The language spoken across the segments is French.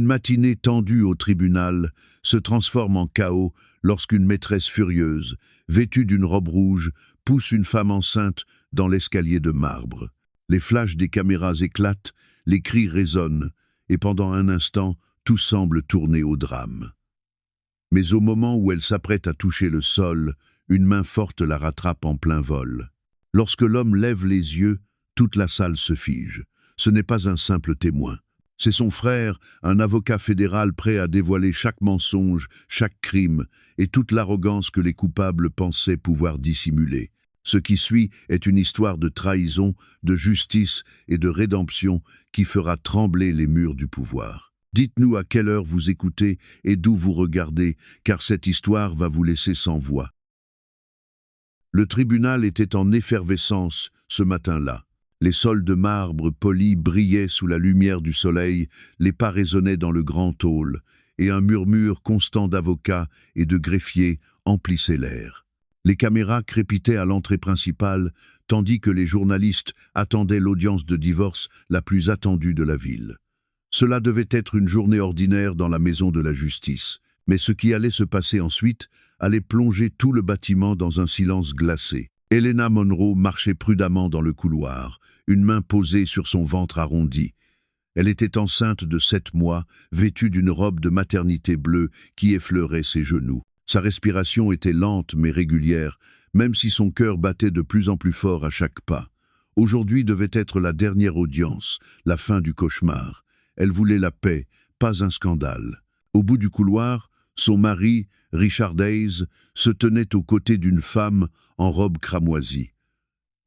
Une matinée tendue au tribunal se transforme en chaos lorsqu'une maîtresse furieuse, vêtue d'une robe rouge, pousse une femme enceinte dans l'escalier de marbre. Les flashs des caméras éclatent, les cris résonnent, et pendant un instant, tout semble tourner au drame. Mais au moment où elle s'apprête à toucher le sol, une main forte la rattrape en plein vol. Lorsque l'homme lève les yeux, toute la salle se fige. Ce n'est pas un simple témoin. C'est son frère, un avocat fédéral prêt à dévoiler chaque mensonge, chaque crime, et toute l'arrogance que les coupables pensaient pouvoir dissimuler. Ce qui suit est une histoire de trahison, de justice et de rédemption qui fera trembler les murs du pouvoir. Dites-nous à quelle heure vous écoutez et d'où vous regardez, car cette histoire va vous laisser sans voix. Le tribunal était en effervescence ce matin-là. Les sols de marbre polis brillaient sous la lumière du soleil, les pas résonnaient dans le grand hall, et un murmure constant d'avocats et de greffiers emplissait l'air. Les caméras crépitaient à l'entrée principale, tandis que les journalistes attendaient l'audience de divorce la plus attendue de la ville. Cela devait être une journée ordinaire dans la maison de la justice, mais ce qui allait se passer ensuite allait plonger tout le bâtiment dans un silence glacé. Helena Monroe marchait prudemment dans le couloir, une main posée sur son ventre arrondi. Elle était enceinte de 7 mois, vêtue d'une robe de maternité bleue qui effleurait ses genoux. Sa respiration était lente mais régulière, même si son cœur battait de plus en plus fort à chaque pas. Aujourd'hui devait être la dernière audience, la fin du cauchemar. Elle voulait la paix, pas un scandale. Au bout du couloir, son mari, Richard Hayes, se tenait aux côtés d'une femme en robe cramoisie.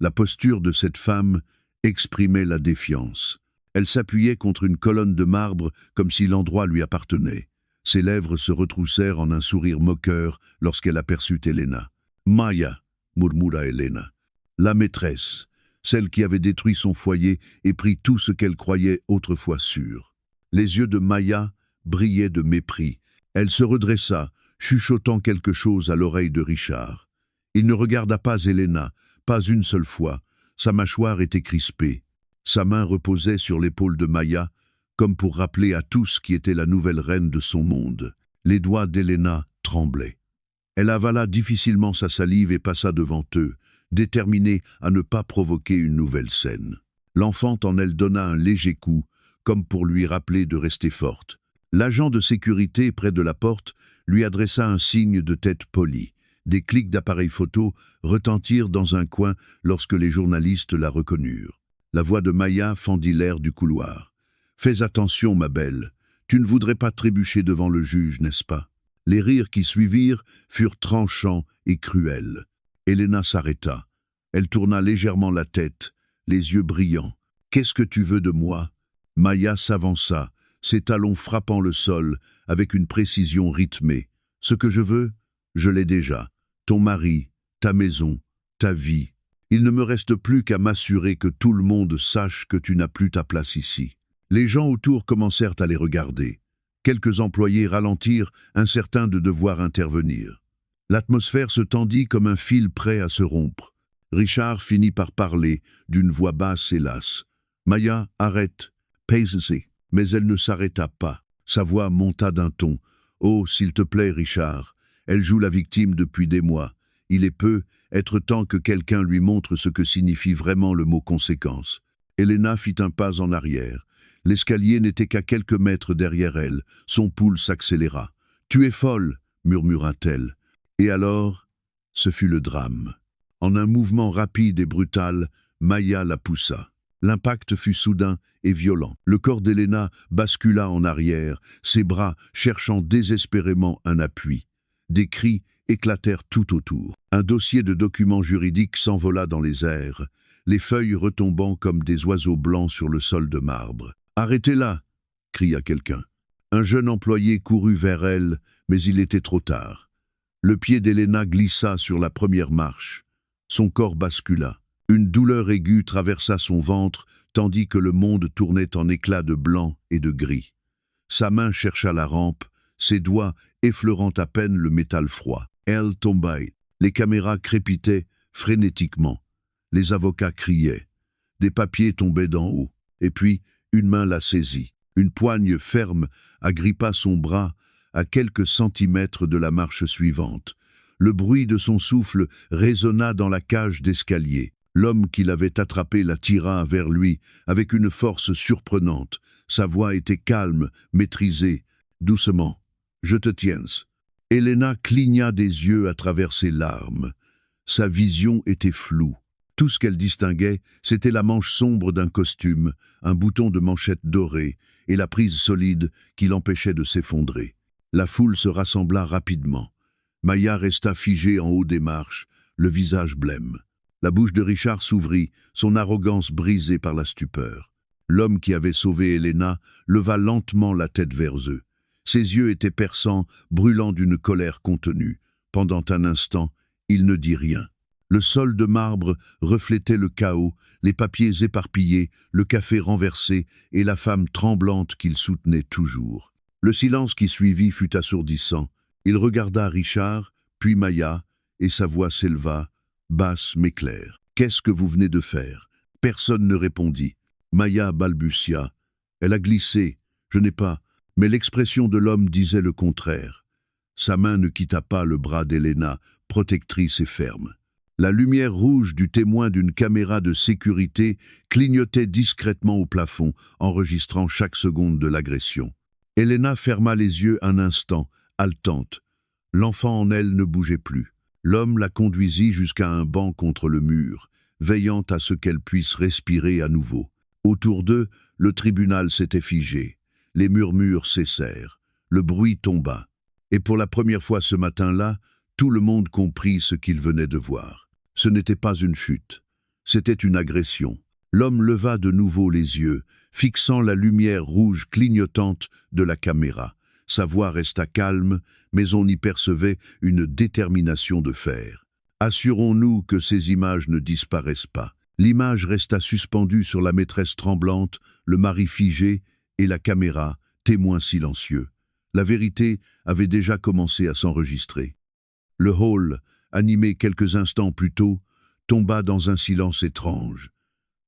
La posture de cette femme exprimait la défiance. Elle s'appuyait contre une colonne de marbre comme si l'endroit lui appartenait. Ses lèvres se retroussèrent en un sourire moqueur lorsqu'elle aperçut Helena. « Maya » murmura Helena. La maîtresse, celle qui avait détruit son foyer et pris tout ce qu'elle croyait autrefois sûr. Les yeux de Maya brillaient de mépris. Elle se redressa, chuchotant quelque chose à l'oreille de Richard. Il ne regarda pas Helena, pas une seule fois. Sa mâchoire était crispée. Sa main reposait sur l'épaule de Maya, comme pour rappeler à tous qui était la nouvelle reine de son monde. Les doigts d'Helena tremblaient. Elle avala difficilement sa salive et passa devant eux, déterminée à ne pas provoquer une nouvelle scène. L'enfant en elle donna un léger coup, comme pour lui rappeler de rester forte. L'agent de sécurité près de la porte lui adressa un signe de tête poli. Des clics d'appareil photo retentirent dans un coin lorsque les journalistes la reconnurent. La voix de Maya fendit l'air du couloir. « Fais attention, ma belle, tu ne voudrais pas trébucher devant le juge, n'est-ce pas ?» Les rires qui suivirent furent tranchants et cruels. Helena s'arrêta. Elle tourna légèrement la tête, les yeux brillants. « Qu'est-ce que tu veux de moi ?» Maya s'avança, ses talons frappant le sol avec une précision rythmée. « Ce que je veux, je l'ai déjà. Ton mari, ta maison, ta vie. Il ne me reste plus qu'à m'assurer que tout le monde sache que tu n'as plus ta place ici. » Les gens autour commencèrent à les regarder. Quelques employés ralentirent, incertains de devoir intervenir. L'atmosphère se tendit comme un fil prêt à se rompre. Richard finit par parler, d'une voix basse et lasse. « Maya, arrête, pèse-y. » Mais elle ne s'arrêta pas. Sa voix monta d'un ton. « Oh, s'il te plaît, Richard. Elle joue la victime depuis des mois. Il est peu, être temps que quelqu'un lui montre ce que signifie vraiment le mot conséquence. » Helena fit un pas en arrière. L'escalier n'était qu'à quelques mètres derrière elle. Son pouls s'accéléra. « Tu es folle !» murmura-t-elle. Et alors, ce fut le drame. En un mouvement rapide et brutal, Maya la poussa. L'impact fut soudain et violent. Le corps d'Helena bascula en arrière, ses bras cherchant désespérément un appui. Des cris éclatèrent tout autour. Un dossier de documents juridiques s'envola dans les airs, les feuilles retombant comme des oiseaux blancs sur le sol de marbre. « Arrêtez-la !» cria quelqu'un. Un jeune employé courut vers elle, mais il était trop tard. Le pied d'Helena glissa sur la première marche. Son corps bascula. Une douleur aiguë traversa son ventre, tandis que le monde tournait en éclats de blanc et de gris. Sa main chercha la rampe, ses doigts effleurant à peine le métal froid. Elle tomba. Les caméras crépitaient frénétiquement. Les avocats criaient. Des papiers tombaient d'en haut. Et puis, une main la saisit. Une poigne ferme agrippa son bras à quelques centimètres de la marche suivante. Le bruit de son souffle résonna dans la cage d'escalier. L'homme qui l'avait attrapé la tira vers lui avec une force surprenante. Sa voix était calme, maîtrisée. Doucement. « Je te tiens. » Elena cligna des yeux à travers ses larmes. Sa vision était floue. Tout ce qu'elle distinguait, c'était la manche sombre d'un costume, un bouton de manchette doré et la prise solide qui l'empêchait de s'effondrer. La foule se rassembla rapidement. Maya resta figée en haut des marches, le visage blême. La bouche de Richard s'ouvrit, son arrogance brisée par la stupeur. L'homme qui avait sauvé Elena leva lentement la tête vers eux. Ses yeux étaient perçants, brûlants d'une colère contenue. Pendant un instant, il ne dit rien. Le sol de marbre reflétait le chaos, les papiers éparpillés, le café renversé et la femme tremblante qu'il soutenait toujours. Le silence qui suivit fut assourdissant. Il regarda Richard, puis Maya, et sa voix s'éleva, basse mais claire. « Qu'est-ce que vous venez de faire ?» Personne ne répondit. Maya balbutia. « Elle a glissé. Je n'ai pas. » Mais l'expression de l'homme disait le contraire. Sa main ne quitta pas le bras d'Elena, protectrice et ferme. La lumière rouge du témoin d'une caméra de sécurité clignotait discrètement au plafond, enregistrant chaque seconde de l'agression. Elena ferma les yeux un instant, haletante. L'enfant en elle ne bougeait plus. L'homme la conduisit jusqu'à un banc contre le mur, veillant à ce qu'elle puisse respirer à nouveau. Autour d'eux, le tribunal s'était figé. Les murmures cessèrent. Le bruit tomba. Et pour la première fois ce matin-là, tout le monde comprit ce qu'il venait de voir. Ce n'était pas une chute. C'était une agression. L'homme leva de nouveau les yeux, fixant la lumière rouge clignotante de la caméra. Sa voix resta calme, mais on y percevait une détermination de fer. Assurons-nous que ces images ne disparaissent pas. L'image resta suspendue sur la maîtresse tremblante, le mari figé et la caméra, témoin silencieux. La vérité avait déjà commencé à s'enregistrer. Le hall, animé quelques instants plus tôt, tomba dans un silence étrange.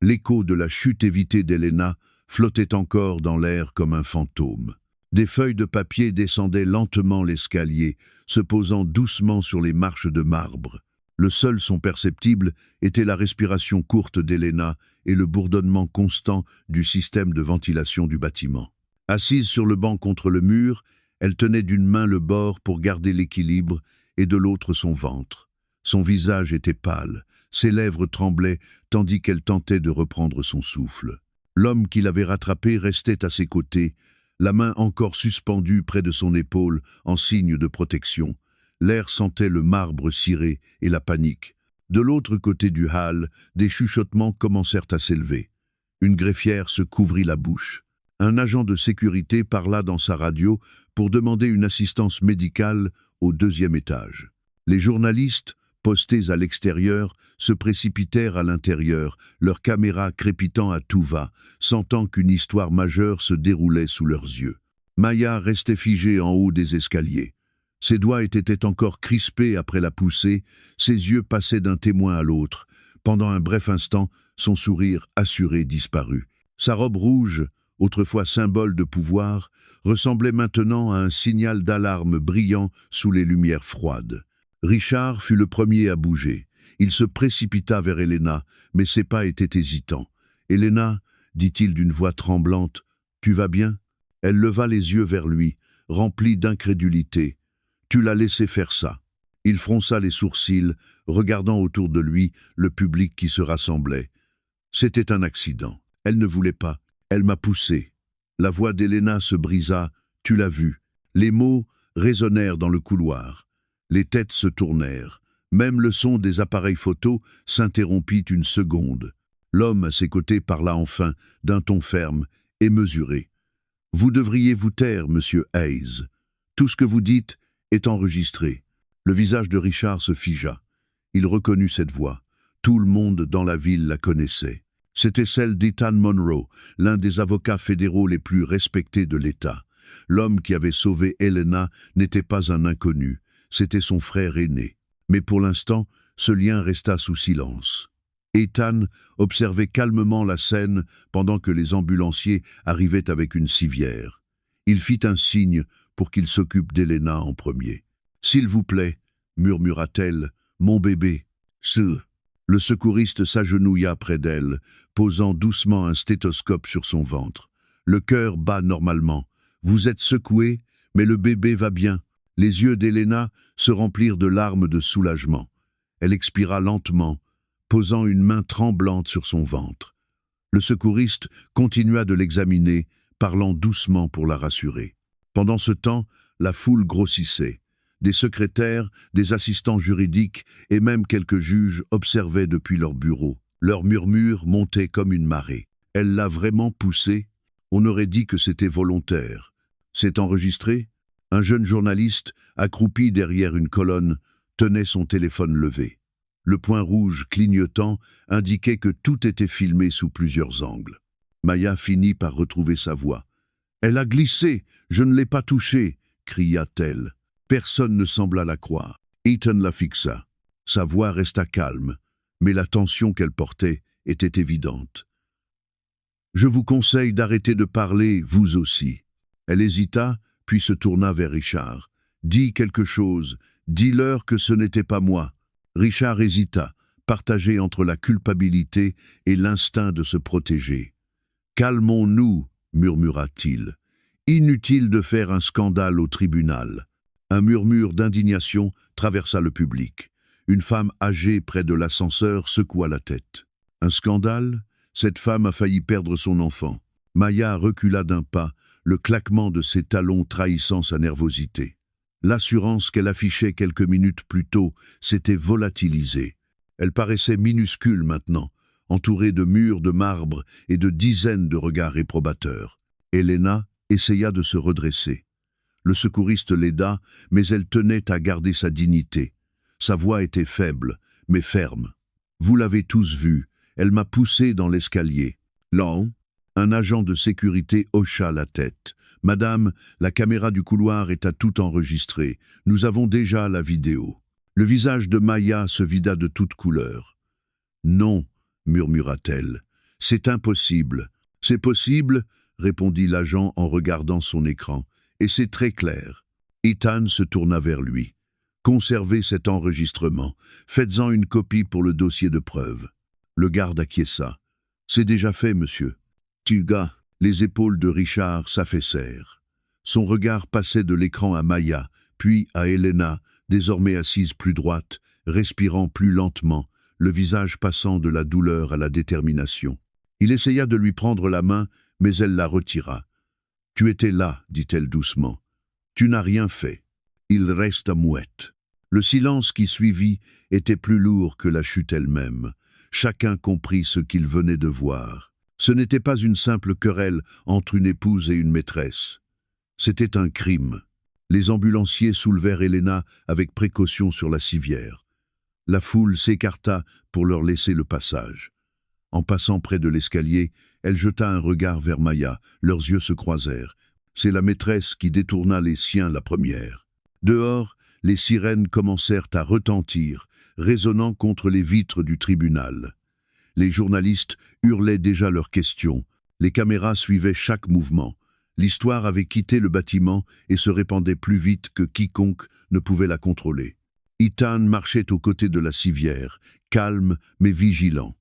L'écho de la chute évitée d'Elena flottait encore dans l'air comme un fantôme. Des feuilles de papier descendaient lentement l'escalier, se posant doucement sur les marches de marbre. Le seul son perceptible était la respiration courte d'Elena et le bourdonnement constant du système de ventilation du bâtiment. Assise sur le banc contre le mur, elle tenait d'une main le bord pour garder l'équilibre et de l'autre son ventre. Son visage était pâle, ses lèvres tremblaient tandis qu'elle tentait de reprendre son souffle. L'homme qui l'avait rattrapée restait à ses côtés, la main encore suspendue près de son épaule en signe de protection. L'air sentait le marbre ciré et la panique. De l'autre côté du hall, des chuchotements commencèrent à s'élever. Une greffière se couvrit la bouche. Un agent de sécurité parla dans sa radio pour demander une assistance médicale au 2e étage. Les journalistes, postés à l'extérieur, se précipitèrent à l'intérieur, leurs caméras crépitant à tout va, sentant qu'une histoire majeure se déroulait sous leurs yeux. Maya restait figée en haut des escaliers. Ses doigts étaient encore crispés après la poussée, ses yeux passaient d'un témoin à l'autre. Pendant un bref instant, son sourire assuré disparut. Sa robe rouge, autrefois symbole de pouvoir, ressemblait maintenant à un signal d'alarme brillant sous les lumières froides. Richard fut le premier à bouger. Il se précipita vers Elena, mais ses pas étaient hésitants. « Elena, dit-il d'une voix tremblante, tu vas bien ?» Elle leva les yeux vers lui, remplie d'incrédulité. « Tu l'as laissé faire ça ?» Il fronça les sourcils, regardant autour de lui le public qui se rassemblait. « C'était un accident. Elle ne voulait pas. Elle m'a poussé. » La voix d'Elena se brisa. « Tu l'as vu. » Les mots résonnèrent dans le couloir. Les têtes se tournèrent. Même le son des appareils photo s'interrompit une seconde. L'homme à ses côtés parla enfin, d'un ton ferme et mesuré. « Vous devriez vous taire, monsieur Hayes. Tout ce que vous dites est enregistré. » Le visage de Richard se figea. Il reconnut cette voix. Tout le monde dans la ville la connaissait. C'était celle d'Ethan Monroe, l'un des avocats fédéraux les plus respectés de l'État. L'homme qui avait sauvé Elena n'était pas un inconnu, c'était son frère aîné. Mais pour l'instant, ce lien resta sous silence. Ethan observait calmement la scène pendant que les ambulanciers arrivaient avec une civière. Il fit un signe pour qu'il s'occupe d'Elena en premier. « S'il vous plaît, murmura-t-elle, mon bébé. » Le secouriste s'agenouilla près d'elle, posant doucement un stéthoscope sur son ventre. Le cœur bat normalement. Vous êtes secoué, mais le bébé va bien. Les yeux d'Elena se remplirent de larmes de soulagement. Elle expira lentement, posant une main tremblante sur son ventre. Le secouriste continua de l'examiner, parlant doucement pour la rassurer. Pendant ce temps, la foule grossissait. Des secrétaires, des assistants juridiques et même quelques juges observaient depuis leur bureau. Leurs murmures montaient comme une marée. Elle l'a vraiment poussé? On aurait dit que c'était volontaire. C'est enregistré? Un jeune journaliste, accroupi derrière une colonne, tenait son téléphone levé. Le point rouge clignotant indiquait que tout était filmé sous plusieurs angles. Maya finit par retrouver sa voix. « Elle a glissé, je ne l'ai pas touchée !» cria-t-elle. Personne ne sembla la croire. Ethan la fixa. Sa voix resta calme, mais la tension qu'elle portait était évidente. « Je vous conseille d'arrêter de parler, vous aussi. » Elle hésita, puis se tourna vers Richard. « Dis quelque chose, dis-leur que ce n'était pas moi. » Richard hésita, partagé entre la culpabilité et l'instinct de se protéger. « Calmons-nous, » murmura-t-il. « Inutile de faire un scandale au tribunal. » Un murmure d'indignation traversa le public. Une femme âgée près de l'ascenseur secoua la tête. « Un scandale ? Cette femme a failli perdre son enfant. » Maya recula d'un pas, le claquement de ses talons trahissant sa nervosité. L'assurance qu'elle affichait quelques minutes plus tôt s'était volatilisée. Elle paraissait minuscule maintenant, entourée de murs de marbre et de dizaines de regards réprobateurs. Elena essaya de se redresser. Le secouriste l'aida, mais elle tenait à garder sa dignité. Sa voix était faible, mais ferme. « Vous l'avez tous vu, elle m'a poussé dans l'escalier. » Là, un agent de sécurité hocha la tête. « Madame, la caméra du couloir est à tout enregistrée. Nous avons déjà la vidéo. » Le visage de Maya se vida de toute couleur. « Non, » murmura-t-elle. « C'est impossible. »« C'est possible, » répondit l'agent en regardant son écran. « Et c'est très clair. » Ethan se tourna vers lui. « Conservez cet enregistrement. Faites-en une copie pour le dossier de preuve. » Le garde acquiesça. « C'est déjà fait, monsieur. » Tuga. Les épaules de Richard s'affaissèrent. Son regard passait de l'écran à Maya, puis à Elena, désormais assise plus droite, respirant plus lentement, le visage passant de la douleur à la détermination. Il essaya de lui prendre la main, mais elle la retira. « Tu étais là, dit-elle doucement. Tu n'as rien fait. Il reste muette. » Le silence qui suivit était plus lourd que la chute elle-même. Chacun comprit ce qu'il venait de voir. Ce n'était pas une simple querelle entre une épouse et une maîtresse. C'était un crime. Les ambulanciers soulevèrent Elena avec précaution sur la civière. La foule s'écarta pour leur laisser le passage. En passant près de l'escalier, elle jeta un regard vers Maya. Leurs yeux se croisèrent. C'est la maîtresse qui détourna les siens la première. Dehors, les sirènes commencèrent à retentir, résonnant contre les vitres du tribunal. Les journalistes hurlaient déjà leurs questions. Les caméras suivaient chaque mouvement. L'histoire avait quitté le bâtiment et se répandait plus vite que quiconque ne pouvait la contrôler. Ethan marchait aux côtés de la civière, calme mais vigilant.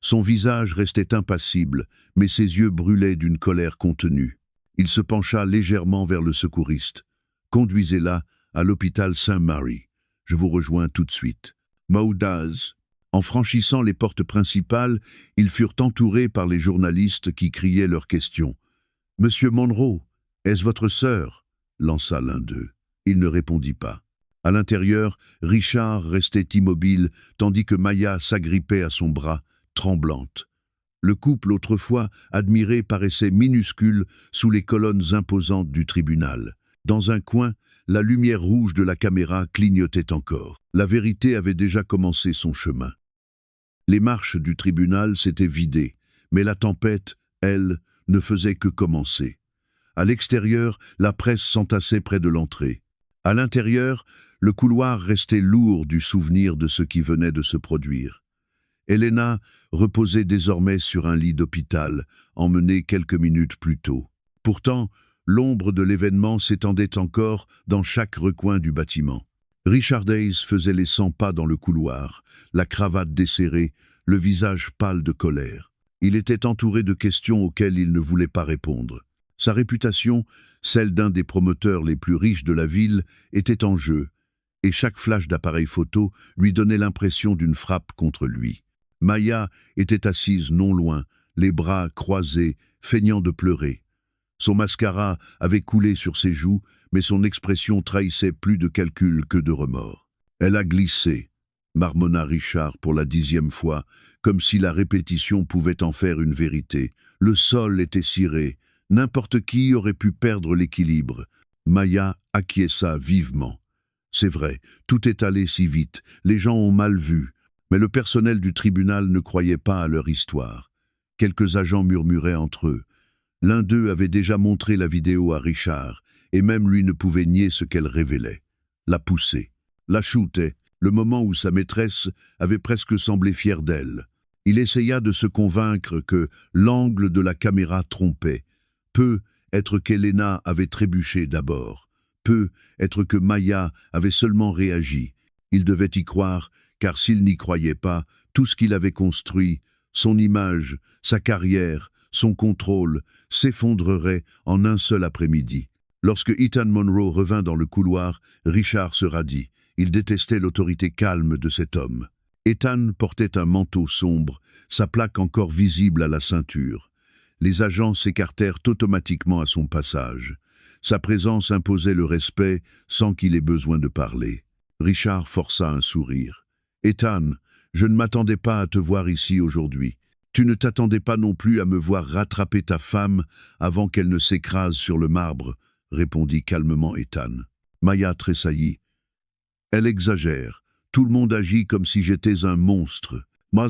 Son visage restait impassible, mais ses yeux brûlaient d'une colère contenue. Il se pencha légèrement vers le secouriste. « Conduisez-la à l'hôpital Saint-Mary. Je vous rejoins tout de suite. » Maudaz. En franchissant les portes principales, ils furent entourés par les journalistes qui criaient leurs questions. « Monsieur Monroe, est-ce votre sœur ?» lança l'un d'eux. Il ne répondit pas. À l'intérieur, Richard restait immobile, tandis que Maya s'agrippait à son bras, tremblante. Le couple autrefois admiré paraissait minuscule sous les colonnes imposantes du tribunal. Dans un coin, la lumière rouge de la caméra clignotait encore. La vérité avait déjà commencé son chemin. Les marches du tribunal s'étaient vidées, mais la tempête, elle, ne faisait que commencer. À l'extérieur, la presse s'entassait près de l'entrée. À l'intérieur, le couloir restait lourd du souvenir de ce qui venait de se produire. Elena reposait désormais sur un lit d'hôpital, emmenée quelques minutes plus tôt. Pourtant, l'ombre de l'événement s'étendait encore dans chaque recoin du bâtiment. Richard Hayes faisait les 100 pas dans le couloir, la cravate desserrée, le visage pâle de colère. Il était entouré de questions auxquelles il ne voulait pas répondre. Sa réputation, celle d'un des promoteurs les plus riches de la ville, était en jeu, et chaque flash d'appareil photo lui donnait l'impression d'une frappe contre lui. Maya était assise non loin, les bras croisés, feignant de pleurer. Son mascara avait coulé sur ses joues, mais son expression trahissait plus de calcul que de remords. « Elle a glissé », marmonna Richard pour la 10e fois, comme si la répétition pouvait en faire une vérité. Le sol était ciré, n'importe qui aurait pu perdre l'équilibre. Maya acquiesça vivement. C'est vrai, tout est allé si vite, les gens ont mal vu, mais le personnel du tribunal ne croyait pas à leur histoire. Quelques agents murmuraient entre eux. L'un d'eux avait déjà montré la vidéo à Richard, et même lui ne pouvait nier ce qu'elle révélait. La poussée, la shootait, le moment où sa maîtresse avait presque semblé fière d'elle. Il essaya de se convaincre que l'angle de la caméra trompait. Peu être qu'Elena avait trébuché d'abord. Peu être que Maya avait seulement réagi. Il devait y croire, car s'il n'y croyait pas, tout ce qu'il avait construit, son image, sa carrière, son contrôle, s'effondrerait en un seul après-midi. Lorsque Ethan Monroe revint dans le couloir, Richard se radit. Il détestait l'autorité calme de cet homme. Ethan portait un manteau sombre, sa plaque encore visible à la ceinture. Les agents s'écartèrent automatiquement à son passage. Sa présence imposait le respect sans qu'il ait besoin de parler. Richard força un sourire. « Ethan, je ne m'attendais pas à te voir ici aujourd'hui. Tu ne t'attendais pas non plus à me voir rattraper ta femme avant qu'elle ne s'écrase sur le marbre, » répondit calmement Ethan. Maya tressaillit. « Elle exagère. Tout le monde agit comme si j'étais un monstre. Moi,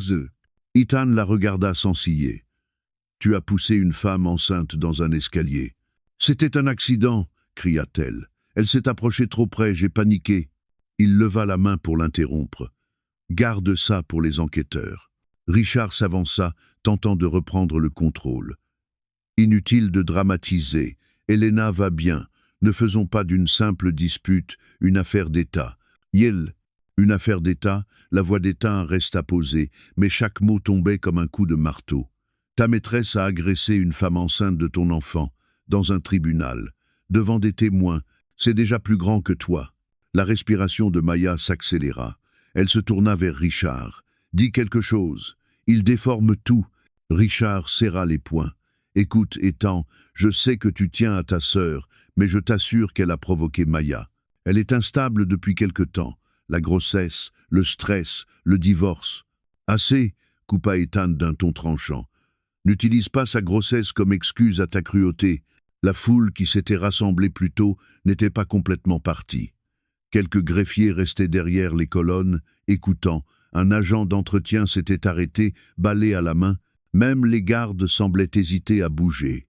Ethan la regarda sans ciller. « Tu as poussé une femme enceinte dans un escalier. »« C'était un accident, » cria-t-elle. « Elle s'est approchée trop près, j'ai paniqué. » Il leva la main pour l'interrompre. « Garde ça pour les enquêteurs. » Richard s'avança, tentant de reprendre le contrôle. « Inutile de dramatiser. Elena va bien. Ne faisons pas d'une simple dispute une affaire d'État. » Yel, une affaire d'État, la voix d'État resta posée, mais chaque mot tombait comme un coup de marteau. Ta maîtresse a agressé une femme enceinte de ton enfant, dans un tribunal, devant des témoins. C'est déjà plus grand que toi. La respiration de Maya s'accéléra. Elle se tourna vers Richard. Dis quelque chose. Il déforme tout. Richard serra les poings. Écoute, Ethan, je sais que tu tiens à ta sœur, mais je t'assure qu'elle a provoqué Maya. Elle est instable depuis quelque temps. La grossesse, le stress, le divorce. Assez, coupa Ethan d'un ton tranchant. N'utilise pas sa grossesse comme excuse à ta cruauté. La foule qui s'était rassemblée plus tôt n'était pas complètement partie. Quelques greffiers restaient derrière les colonnes, écoutant. Un agent d'entretien s'était arrêté, balai à la main. Même les gardes semblaient hésiter à bouger.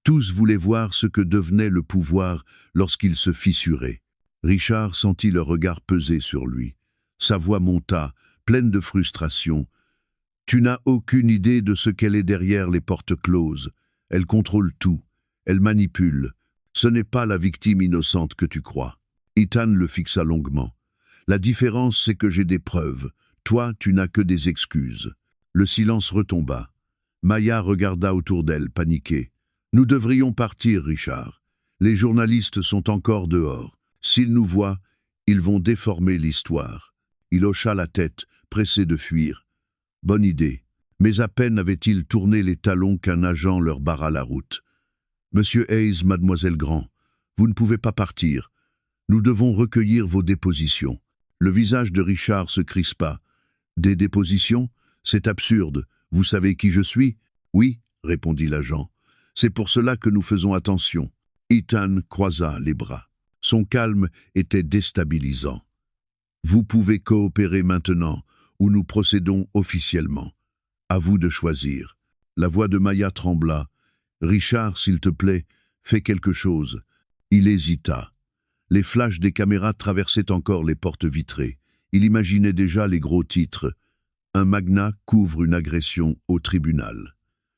Tous voulaient voir ce que devenait le pouvoir lorsqu'il se fissurait. Richard sentit le regard peser sur lui. Sa voix monta, pleine de frustration. « Tu n'as aucune idée de ce qu'elle est derrière les portes closes. Elle contrôle tout. Elle manipule. Ce n'est pas la victime innocente que tu crois. » Ethan le fixa longuement. « La différence, c'est que j'ai des preuves. Toi, tu n'as que des excuses. » Le silence retomba. Maya regarda autour d'elle, paniquée. « Nous devrions partir, Richard. Les journalistes sont encore dehors. S'ils nous voient, ils vont déformer l'histoire. » Il hocha la tête, pressé de fuir. « Bonne idée. » Mais à peine avaient-ils tourné les talons qu'un agent leur barra la route. « Monsieur Hayes, mademoiselle Grand, vous ne pouvez pas partir. Nous devons recueillir vos dépositions. » Le visage de Richard se crispa. « Des dépositions? C'est absurde. Vous savez qui je suis? » « Oui, » répondit l'agent. « C'est pour cela que nous faisons attention. » Ethan croisa les bras. Son calme était déstabilisant. « Vous pouvez coopérer maintenant, ou nous procédons officiellement. À vous de choisir. » La voix de Maya trembla. « Richard, s'il te plaît, fais quelque chose. » Il hésita. Les flashs des caméras traversaient encore les portes vitrées. Il imaginait déjà les gros titres. Un magnat couvre une agression au tribunal.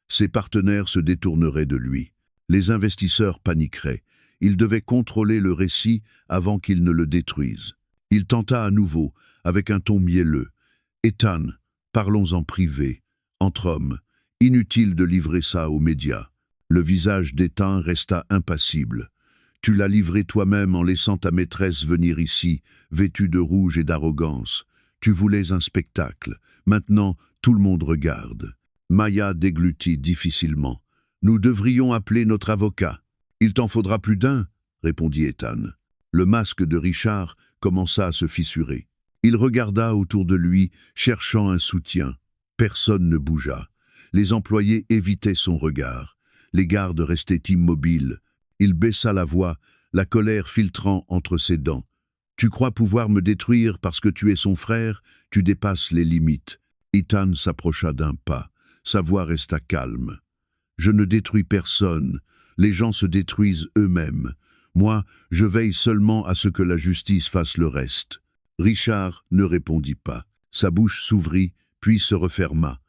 Ses partenaires se détourneraient de lui. Les investisseurs paniqueraient. Il devait contrôler le récit avant qu'il ne le détruise. Il tenta à nouveau, avec un ton mielleux. « Ethan, parlons en privé, entre hommes. Inutile de livrer ça aux médias. » Le visage d'Ethan resta impassible. « Tu l'as livré toi-même en laissant ta maîtresse venir ici, vêtue de rouge et d'arrogance. Tu voulais un spectacle. Maintenant, tout le monde regarde. » Maya déglutit difficilement. « Nous devrions appeler notre avocat. »« Il t'en faudra plus d'un, » répondit Ethan. Le masque de Richard commença à se fissurer. Il regarda autour de lui, cherchant un soutien. Personne ne bougea. Les employés évitaient son regard. Les gardes restaient immobiles. Il baissa la voix, la colère filtrant entre ses dents. « Tu crois pouvoir me détruire parce que tu es son frère? Tu dépasses les limites. » Ethan s'approcha d'un pas. Sa voix resta calme. « Je ne détruis personne. Les gens se détruisent eux-mêmes. Moi, je veille seulement à ce que la justice fasse le reste. » Richard ne répondit pas. Sa bouche s'ouvrit, puis se referma.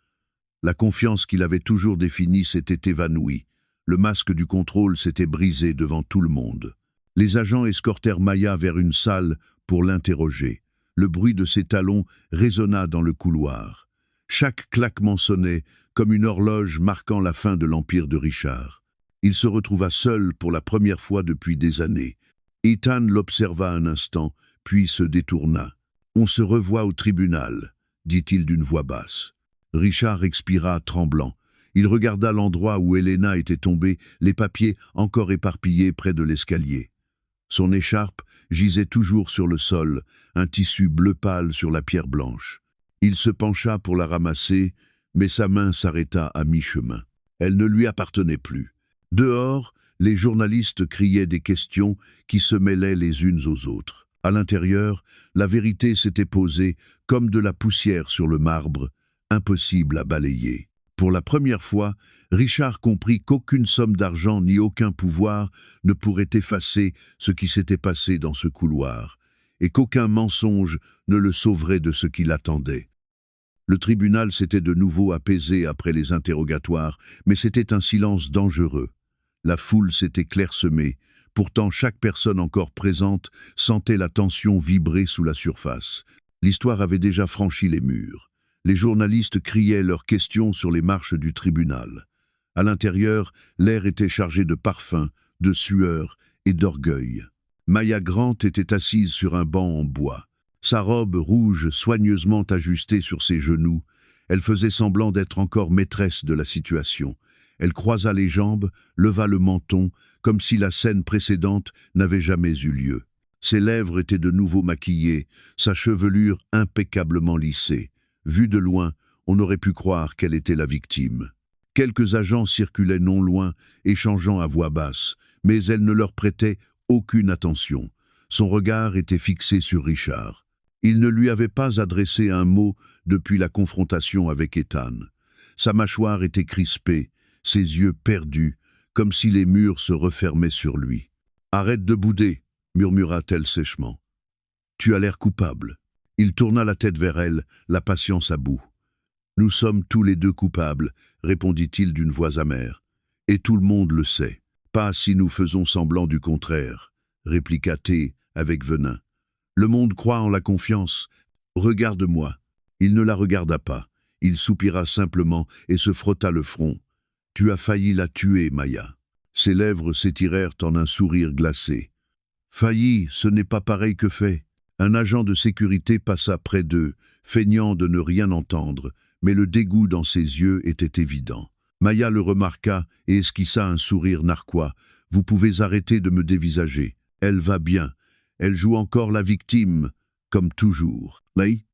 La confiance qu'il avait toujours définie s'était évanouie. Le masque du contrôle s'était brisé devant tout le monde. Les agents escortèrent Maya vers une salle pour l'interroger. Le bruit de ses talons résonna dans le couloir. Chaque claquement sonnait, comme une horloge marquant la fin de l'empire de Richard. Il se retrouva seul pour la première fois depuis des années. Ethan l'observa un instant, puis se détourna. « On se revoit au tribunal », dit-il d'une voix basse. Richard expira, tremblant. Il regarda l'endroit où Helena était tombée, les papiers encore éparpillés près de l'escalier. Son écharpe gisait toujours sur le sol, un tissu bleu pâle sur la pierre blanche. Il se pencha pour la ramasser, mais sa main s'arrêta à mi-chemin. Elle ne lui appartenait plus. Dehors, les journalistes criaient des questions qui se mêlaient les unes aux autres. À l'intérieur, la vérité s'était posée comme de la poussière sur le marbre, impossible à balayer. Pour la première fois, Richard comprit qu'aucune somme d'argent ni aucun pouvoir ne pourrait effacer ce qui s'était passé dans ce couloir, et qu'aucun mensonge ne le sauverait de ce qui l'attendait. Le tribunal s'était de nouveau apaisé après les interrogatoires, mais c'était un silence dangereux. La foule s'était clairsemée, pourtant chaque personne encore présente sentait la tension vibrer sous la surface. L'histoire avait déjà franchi les murs. Les journalistes criaient leurs questions sur les marches du tribunal. À l'intérieur, l'air était chargé de parfums, de sueur et d'orgueil. Maya Grant était assise sur un banc en bois. Sa robe rouge soigneusement ajustée sur ses genoux, elle faisait semblant d'être encore maîtresse de la situation. Elle croisa les jambes, leva le menton, comme si la scène précédente n'avait jamais eu lieu. Ses lèvres étaient de nouveau maquillées, sa chevelure impeccablement lissée. Vue de loin, on aurait pu croire qu'elle était la victime. Quelques agents circulaient non loin, échangeant à voix basse, mais elle ne leur prêtait aucune attention. Son regard était fixé sur Richard. Il ne lui avait pas adressé un mot depuis la confrontation avec Ethan. Sa mâchoire était crispée, ses yeux perdus, comme si les murs se refermaient sur lui. « Arrête de bouder », murmura-t-elle sèchement. « Tu as l'air coupable. » Il tourna la tête vers elle, la patience à bout. « Nous sommes tous les deux coupables, » répondit-il d'une voix amère. « Et tout le monde le sait. Pas si nous faisons semblant du contraire, » répliqua-t-elle avec venin. « Le monde croit en la confiance. Regarde-moi. » Il ne la regarda pas. Il soupira simplement et se frotta le front. « Tu as failli la tuer, Maya. » Ses lèvres s'étirèrent en un sourire glacé. « Failli, ce n'est pas pareil que fait. » Un agent de sécurité passa près d'eux, feignant de ne rien entendre, mais le dégoût dans ses yeux était évident. Maya le remarqua et esquissa un sourire narquois. « Vous pouvez arrêter de me dévisager. Elle va bien. Elle joue encore la victime, comme toujours. » Mais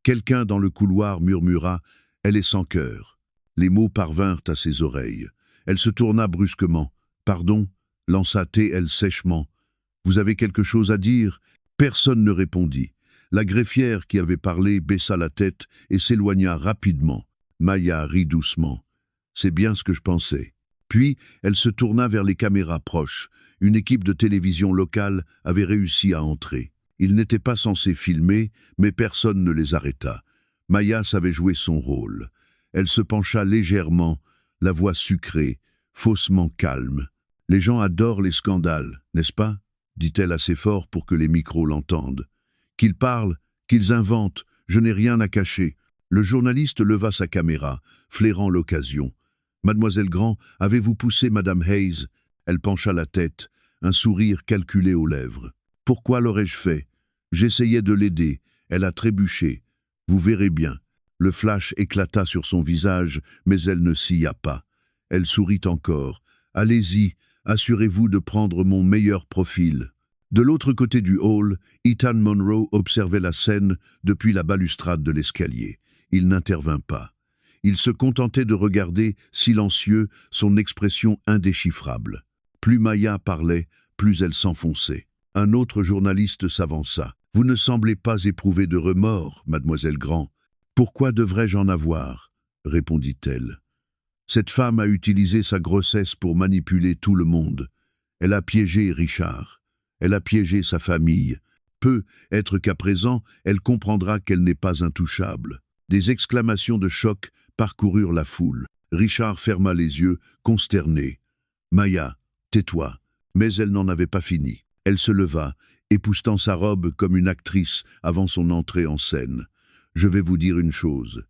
quelqu'un dans le couloir murmura « Elle est sans cœur ». Les mots parvinrent à ses oreilles. Elle se tourna brusquement. « Pardon » lança-t-elle sèchement. « Vous avez quelque chose à dire ?» Personne ne répondit. La greffière qui avait parlé baissa la tête et s'éloigna rapidement. Maya rit doucement. « C'est bien ce que je pensais. » Puis, elle se tourna vers les caméras proches. Une équipe de télévision locale avait réussi à entrer. Ils n'étaient pas censés filmer, mais personne ne les arrêta. Maya savait jouer son rôle. Elle se pencha légèrement, la voix sucrée, faussement calme. « Les gens adorent les scandales, n'est-ce pas ?» dit-elle assez fort pour que les micros l'entendent. « Qu'ils parlent, qu'ils inventent, je n'ai rien à cacher. » Le journaliste leva sa caméra, flairant l'occasion. « Mademoiselle Grand, avez-vous poussé Madame Hayes ?» Elle pencha la tête, un sourire calculé aux lèvres. « Pourquoi l'aurais-je fait? J'essayais de l'aider, elle a trébuché. Vous verrez bien. » Le flash éclata sur son visage, mais elle ne scia pas. Elle sourit encore. « Allez-y, assurez-vous de prendre mon meilleur profil. » De l'autre côté du hall, Ethan Monroe observait la scène depuis la balustrade de l'escalier. Il n'intervint pas. Il se contentait de regarder, silencieux, son expression indéchiffrable. Plus Maya parlait, plus elle s'enfonçait. Un autre journaliste s'avança. « Vous ne semblez pas éprouver de remords, mademoiselle Grand. Pourquoi devrais-je en avoir ?» répondit-elle. Cette femme a utilisé sa grossesse pour manipuler tout le monde. Elle a piégé Richard. Elle a piégé sa famille. Peut-être qu'à présent, elle comprendra qu'elle n'est pas intouchable. Des exclamations de choc parcoururent la foule. Richard ferma les yeux, consterné. « Maya, tais-toi. » Mais elle n'en avait pas fini. Elle se leva, époussetant sa robe comme une actrice avant son entrée en scène. « Je vais vous dire une chose.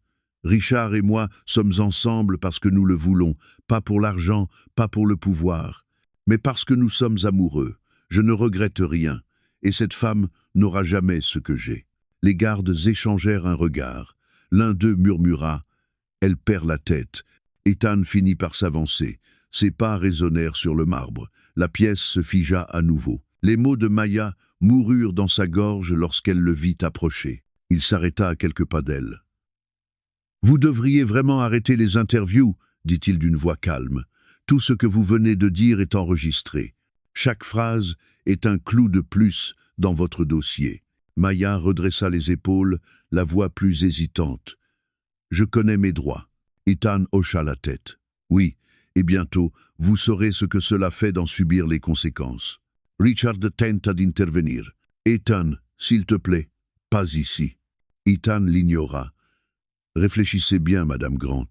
Richard et moi sommes ensemble parce que nous le voulons, pas pour l'argent, pas pour le pouvoir, mais parce que nous sommes amoureux. Je ne regrette rien, et cette femme n'aura jamais ce que j'ai. » Les gardes échangèrent un regard. L'un d'eux murmura « Elle perd la tête ». Ethan finit par s'avancer. Ses pas résonnèrent sur le marbre. La pièce se figea à nouveau. Les mots de Maya moururent dans sa gorge lorsqu'elle le vit approcher. Il s'arrêta à quelques pas d'elle. « Vous devriez vraiment arrêter les interviews, » dit-il d'une voix calme. « Tout ce que vous venez de dire est enregistré. Chaque phrase est un clou de plus dans votre dossier. » Maya redressa les épaules, la voix plus hésitante. « Je connais mes droits. » Ethan hocha la tête. « Oui, et bientôt, vous saurez ce que cela fait d'en subir les conséquences. » Richard tenta d'intervenir. « Ethan, s'il te plaît, pas ici. » Ethan l'ignora. « Réfléchissez bien, Madame Grant.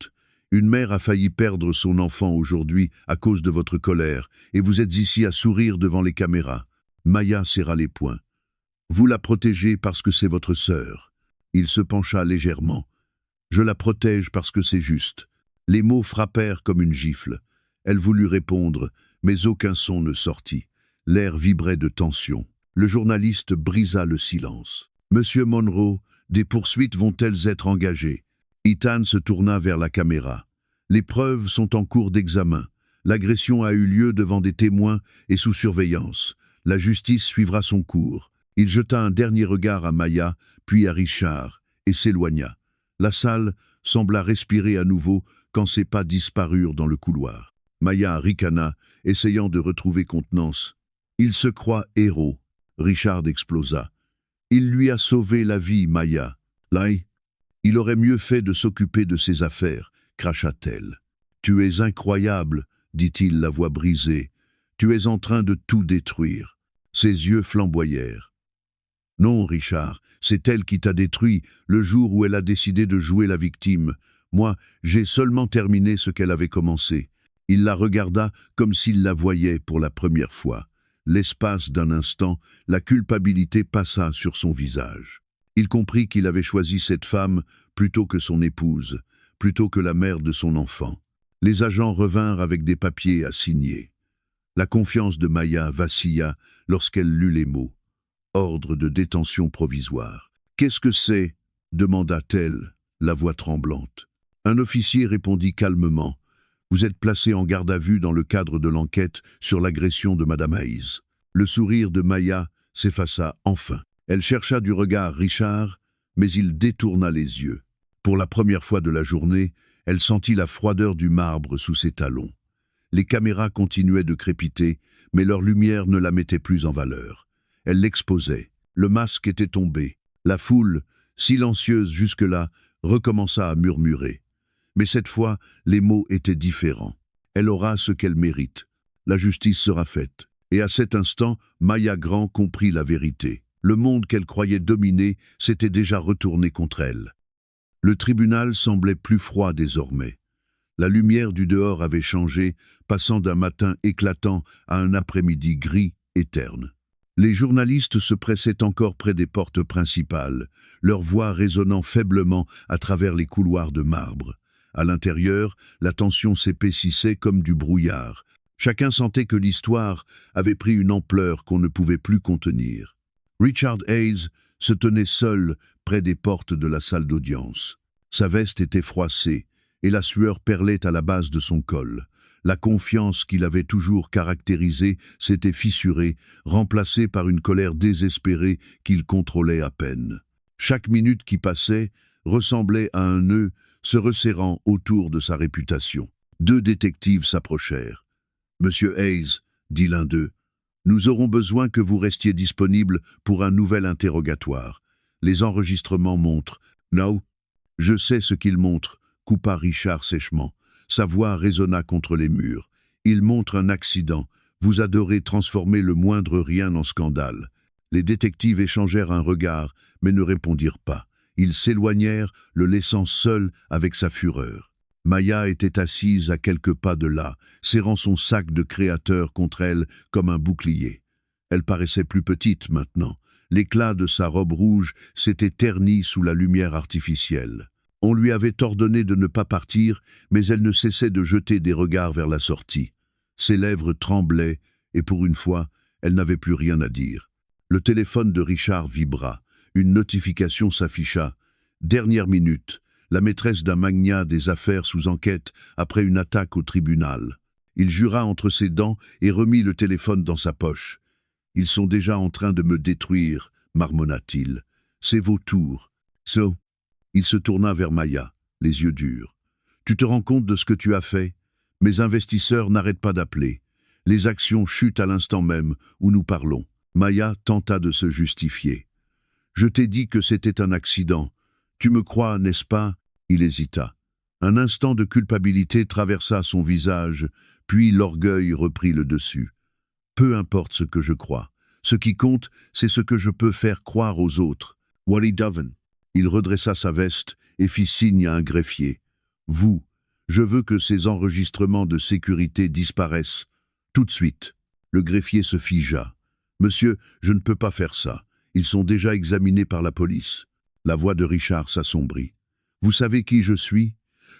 Une mère a failli perdre son enfant aujourd'hui à cause de votre colère, et vous êtes ici à sourire devant les caméras. » Maya serra les poings. « Vous la protégez parce que c'est votre sœur. » Il se pencha légèrement. « Je la protège parce que c'est juste. » Les mots frappèrent comme une gifle. Elle voulut répondre, mais aucun son ne sortit. L'air vibrait de tension. Le journaliste brisa le silence. « Monsieur Monroe, des poursuites vont-elles être engagées ?» Ethan se tourna vers la caméra. « Les preuves sont en cours d'examen. L'agression a eu lieu devant des témoins et sous surveillance. La justice suivra son cours. » Il jeta un dernier regard à Maya, puis à Richard, et s'éloigna. La salle sembla respirer à nouveau quand ses pas disparurent dans le couloir. Maya ricana, essayant de retrouver contenance. « Il se croit héros. » Richard explosa. « Il lui a sauvé la vie, Maya. »« Là, il aurait mieux fait de s'occuper de ses affaires, » cracha-t-elle. « Tu es incroyable, » dit-il, la voix brisée. « Tu es en train de tout détruire. » Ses yeux flamboyèrent. « Non, Richard, c'est elle qui t'a détruit le jour où elle a décidé de jouer la victime. Moi, j'ai seulement terminé ce qu'elle avait commencé. » Il la regarda comme s'il la voyait pour la première fois. L'espace d'un instant, la culpabilité passa sur son visage. Il comprit qu'il avait choisi cette femme plutôt que son épouse, plutôt que la mère de son enfant. Les agents revinrent avec des papiers à signer. La confiance de Maya vacilla lorsqu'elle lut les mots. Ordre de détention provisoire. « Qu'est-ce que c'est » demanda-t-elle, la voix tremblante. Un officier répondit calmement. « Vous êtes placé en garde à vue dans le cadre de l'enquête sur l'agression de Madame Hayes. » Le sourire de Maya s'effaça enfin. Elle chercha du regard Richard, mais il détourna les yeux. Pour la première fois de la journée, elle sentit la froideur du marbre sous ses talons. Les caméras continuaient de crépiter, mais leur lumière ne la mettait plus en valeur. Elle l'exposait. Le masque était tombé. La foule, silencieuse jusque-là, recommença à murmurer. Mais cette fois, les mots étaient différents. Elle aura ce qu'elle mérite. La justice sera faite. Et à cet instant, Maya Grand comprit la vérité. Le monde qu'elle croyait dominer s'était déjà retourné contre elle. Le tribunal semblait plus froid désormais. La lumière du dehors avait changé, passant d'un matin éclatant à un après-midi gris et terne. Les journalistes se pressaient encore près des portes principales, leur voix résonnant faiblement à travers les couloirs de marbre. À l'intérieur, la tension s'épaississait comme du brouillard. Chacun sentait que l'histoire avait pris une ampleur qu'on ne pouvait plus contenir. Richard Hayes se tenait seul près des portes de la salle d'audience. Sa veste était froissée et la sueur perlait à la base de son col. La confiance qui l'avait toujours caractérisé s'était fissurée, remplacée par une colère désespérée qu'il contrôlait à peine. Chaque minute qui passait ressemblait à un nœud se resserrant autour de sa réputation. 2 détectives s'approchèrent. « Monsieur Hayes, » dit l'un d'eux, « nous aurons besoin que vous restiez disponible pour un nouvel interrogatoire. Les enregistrements montrent. » « Non, je sais ce qu'ils montrent, » coupa Richard sèchement. Sa voix résonna contre les murs. « Ils montrent un accident. Vous adorez transformer le moindre rien en scandale. » Les détectives échangèrent un regard, mais ne répondirent pas. Ils s'éloignèrent, le laissant seul avec sa fureur. Maya était assise à quelques pas de là, serrant son sac de créateur contre elle comme un bouclier. Elle paraissait plus petite maintenant. L'éclat de sa robe rouge s'était terni sous la lumière artificielle. On lui avait ordonné de ne pas partir, mais elle ne cessait de jeter des regards vers la sortie. Ses lèvres tremblaient, et pour une fois, elle n'avait plus rien à dire. Le téléphone de Richard vibra. Une notification s'afficha. Dernière minute, la maîtresse d'un magnat des affaires sous enquête après une attaque au tribunal. Il jura entre ses dents et remit le téléphone dans sa poche. « Ils sont déjà en train de me détruire, » marmonna-t-il. « C'est vos tours. » So. Il se tourna vers Maya, les yeux durs. « Tu te rends compte de ce que tu as fait? Mes investisseurs n'arrêtent pas d'appeler. Les actions chutent à l'instant même où nous parlons. » Maya tenta de se justifier. « Je t'ai dit que c'était un accident. Tu me crois, n'est-ce pas ?» Il hésita. Un instant de culpabilité traversa son visage, puis l'orgueil reprit le dessus. « Peu importe ce que je crois. Ce qui compte, c'est ce que je peux faire croire aux autres. Wally Doven. » Il redressa sa veste et fit signe à un greffier. « Vous, je veux que ces enregistrements de sécurité disparaissent. Tout de suite. » Le greffier se figea. « Monsieur, je ne peux pas faire ça. Ils sont déjà examinés par la police. » La voix de Richard s'assombrit. « Vous savez qui je suis?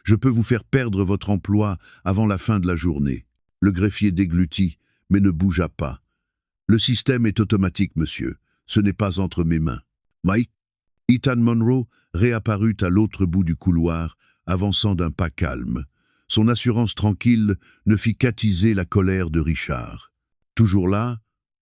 Je peux vous faire perdre votre emploi avant la fin de la journée. » Le greffier déglutit, mais ne bougea pas. « Le système est automatique, monsieur. Ce n'est pas entre mes mains. » Mike. Ethan Monroe réapparut à l'autre bout du couloir, avançant d'un pas calme. Son assurance tranquille ne fit qu'attiser la colère de Richard. « Toujours là ?»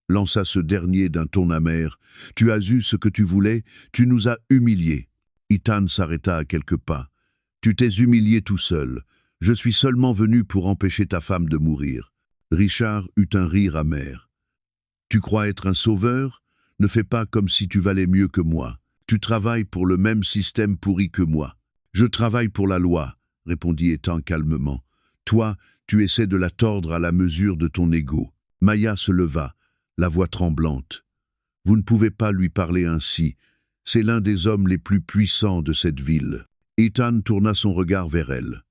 lança ce dernier d'un ton amer. « Tu as eu ce que tu voulais, tu nous as humiliés. » Ethan s'arrêta à quelques pas. « Tu t'es humilié tout seul. Je suis seulement venu pour empêcher ta femme de mourir. » Richard eut un rire amer. « Tu crois être un sauveur? Ne fais pas comme si tu valais mieux que moi. Tu travailles pour le même système pourri que moi. »« Je travaille pour la loi, » répondit Ethan calmement. « Toi, tu essaies de la tordre à la mesure de ton ego. » Maya se leva, la voix tremblante. « Vous ne pouvez pas lui parler ainsi. C'est l'un des hommes les plus puissants de cette ville. » Ethan tourna son regard vers elle.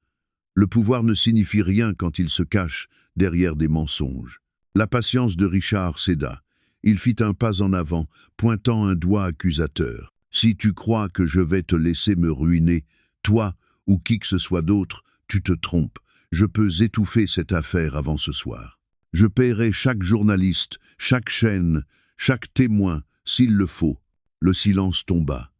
Le pouvoir ne signifie rien quand il se cache derrière des mensonges. La patience de Richard céda. Il fit un pas en avant, pointant un doigt accusateur. « Si tu crois que je vais te laisser me ruiner, toi ou qui que ce soit d'autre, tu te trompes. Je peux étouffer cette affaire avant ce soir. Je paierai chaque journaliste, chaque chaîne, chaque témoin, s'il le faut. » Le silence tomba.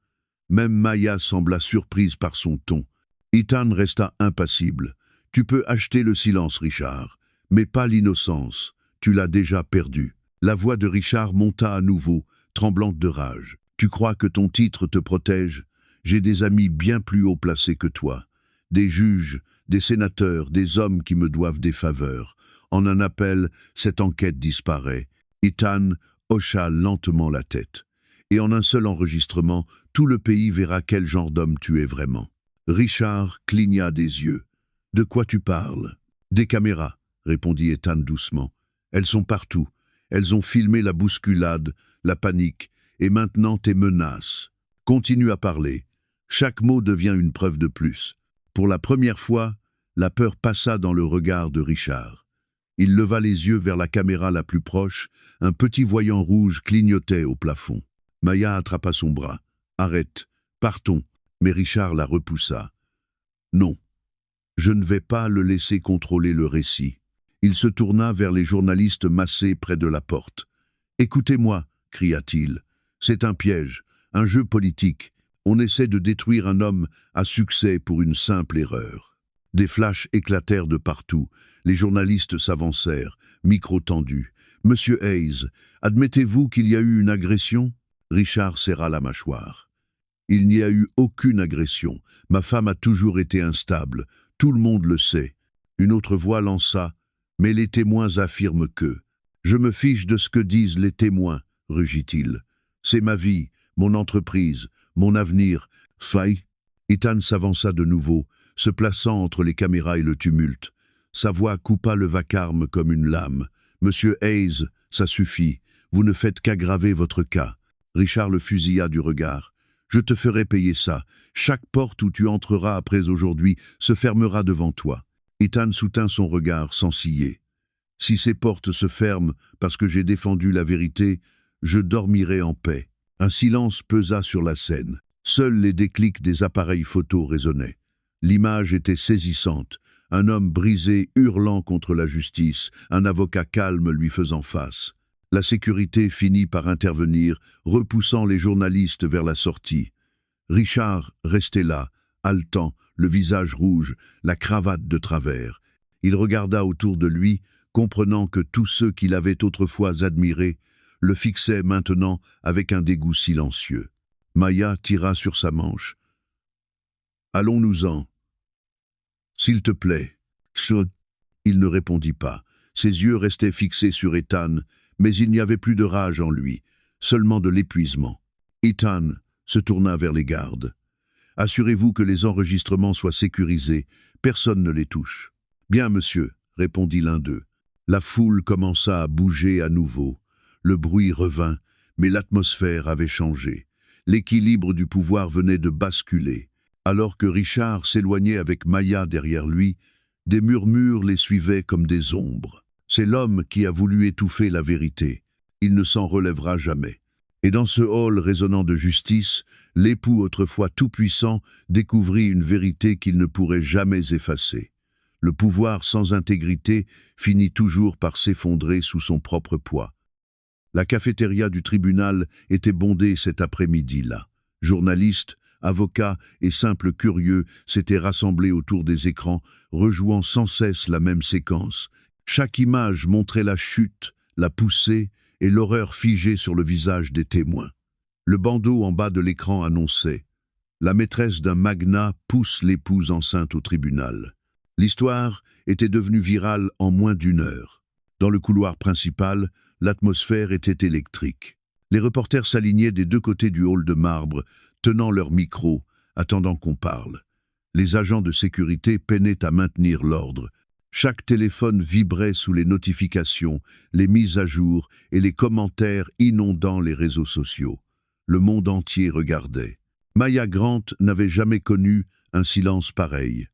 Même Maya sembla surprise par son ton. Ethan resta impassible. « Tu peux acheter le silence, Richard, mais pas l'innocence. Tu l'as déjà perdu. » La voix de Richard monta à nouveau, tremblante de rage. « Tu crois que ton titre te protège? J'ai des amis bien plus haut placés que toi. Des juges, des sénateurs, des hommes qui me doivent des faveurs. En un appel, cette enquête disparaît. » Ethan hocha lentement la tête. « Et en un seul enregistrement, tout le pays verra quel genre d'homme tu es vraiment. » Richard cligna des yeux. « De quoi tu parles? »« Des caméras, » répondit Ethan doucement. « Elles sont partout. Elles ont filmé la bousculade, la panique, et maintenant tes menaces. Continue à parler. Chaque mot devient une preuve de plus. Pour la première fois, la peur passa dans le regard de Richard. Il leva les yeux vers la caméra la plus proche, un petit voyant rouge clignotait au plafond. Maya attrapa son bras. « Arrête, partons !» Mais Richard la repoussa. « Non, je ne vais pas le laisser contrôler le récit. » Il se tourna vers les journalistes massés près de la porte. « Écoutez-moi !» cria-t-il. « C'est un piège, un jeu politique. On essaie de détruire un homme à succès pour une simple erreur. » Des flashs éclatèrent de partout. Les journalistes s'avancèrent, micro tendu. « Monsieur Hayes, admettez-vous qu'il y a eu une agression ?» Richard serra la mâchoire. « Il n'y a eu aucune agression. Ma femme a toujours été instable. Tout le monde le sait. » Une autre voix lança. « Mais les témoins affirment que... » « Je me fiche de ce que disent les témoins, » rugit-il. « C'est ma vie, mon entreprise, mon avenir. » Faille. Ethan s'avança de nouveau, se plaçant entre les caméras et le tumulte. Sa voix coupa le vacarme comme une lame. « Monsieur Hayes, ça suffit. Vous ne faites qu'aggraver votre cas. » Richard le fusilla du regard. « Je te ferai payer ça. Chaque porte où tu entreras après aujourd'hui se fermera devant toi. » Ethan soutint son regard sans ciller. « Si ces portes se ferment parce que j'ai défendu la vérité, je dormirai en paix. » Un silence pesa sur la scène. Seuls les déclics des appareils photo résonnaient. L'image était saisissante. Un homme brisé hurlant contre la justice, un avocat calme lui faisant face. La sécurité finit par intervenir, repoussant les journalistes vers la sortie. Richard restait là, haletant, le visage rouge, la cravate de travers. Il regarda autour de lui, comprenant que tous ceux qu'il avait autrefois admirés le fixaient maintenant avec un dégoût silencieux. Maya tira sur sa manche. « Allons-nous-en. »« S'il te plaît. » Chut. Il ne répondit pas. Ses yeux restaient fixés sur Ethan, mais il n'y avait plus de rage en lui, seulement de l'épuisement. Ethan se tourna vers les gardes. « Assurez-vous que les enregistrements soient sécurisés. Personne ne les touche. »« Bien, monsieur, » répondit l'un d'eux. La foule commença à bouger à nouveau. Le bruit revint, mais l'atmosphère avait changé. L'équilibre du pouvoir venait de basculer. Alors que Richard s'éloignait avec Maya derrière lui, des murmures les suivaient comme des ombres. C'est l'homme qui a voulu étouffer la vérité. Il ne s'en relèvera jamais. Et dans ce hall résonnant de justice, l'époux autrefois tout-puissant découvrit une vérité qu'il ne pourrait jamais effacer. Le pouvoir sans intégrité finit toujours par s'effondrer sous son propre poids. La cafétéria du tribunal était bondée cet après-midi-là. Journalistes, avocats et simples curieux s'étaient rassemblés autour des écrans, rejouant sans cesse la même séquence. Chaque image montrait la chute, la poussée et l'horreur figée sur le visage des témoins. Le bandeau en bas de l'écran annonçait « La maîtresse d'un magnat pousse l'épouse enceinte au tribunal ». L'histoire était devenue virale en moins d'une heure. Dans le couloir principal, l'atmosphère était électrique. Les reporters s'alignaient des deux côtés du hall de marbre, tenant leur micro, attendant qu'on parle. Les agents de sécurité peinaient à maintenir l'ordre. Chaque téléphone vibrait sous les notifications, les mises à jour et les commentaires inondant les réseaux sociaux. Le monde entier regardait. Maya Grant n'avait jamais connu un silence pareil.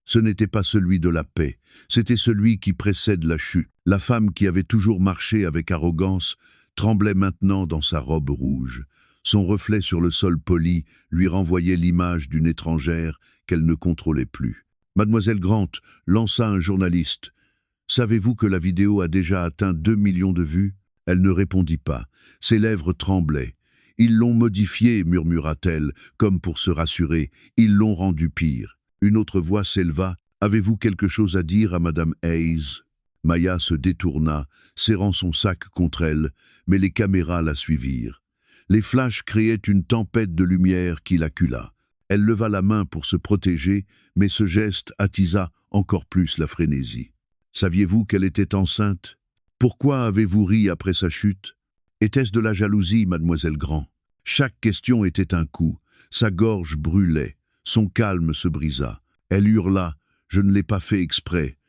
Ce n'était pas celui de la paix, c'était celui qui précède la chute. La femme qui avait toujours marché avec arrogance tremblait maintenant dans sa robe rouge. Son reflet sur le sol poli lui renvoyait l'image d'une étrangère qu'elle ne contrôlait plus. Mademoiselle Grant lança un journaliste. « Savez-vous que la vidéo a déjà atteint 2 millions de vues ?» Elle ne répondit pas. Ses lèvres tremblaient. « Ils l'ont modifiée, murmura-t-elle, comme pour se rassurer. Ils l'ont rendue pire. » Une autre voix s'éleva. « Avez-vous quelque chose à dire à Madame Hayes ?» Maya se détourna, serrant son sac contre elle, mais les caméras la suivirent. Les flashs créaient une tempête de lumière qui l'accula. Elle leva la main pour se protéger, mais ce geste attisa encore plus la frénésie. « Saviez-vous qu'elle était enceinte? Pourquoi avez-vous ri après sa chute? Était-ce de la jalousie, mademoiselle Grant ?» Chaque question était un coup. Sa gorge brûlait. Son calme se brisa. Elle hurla. « Je ne l'ai pas fait exprès.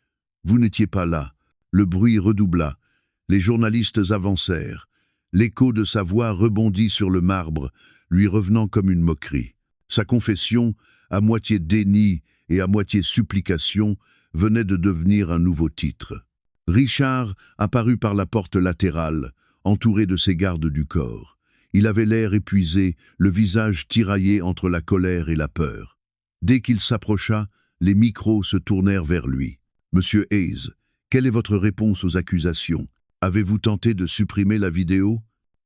Vous n'étiez pas là. » Le bruit redoubla. Les journalistes avancèrent. L'écho de sa voix rebondit sur le marbre, lui revenant comme une moquerie. « Sa confession, à moitié déni et à moitié supplication, venait de devenir un nouveau titre. Richard apparut par la porte latérale, entouré de ses gardes du corps. Il avait l'air épuisé, le visage tiraillé entre la colère et la peur. Dès qu'il s'approcha, les micros se tournèrent vers lui. « Monsieur Hayes, quelle est votre réponse aux accusations? Avez-vous tenté de supprimer la vidéo?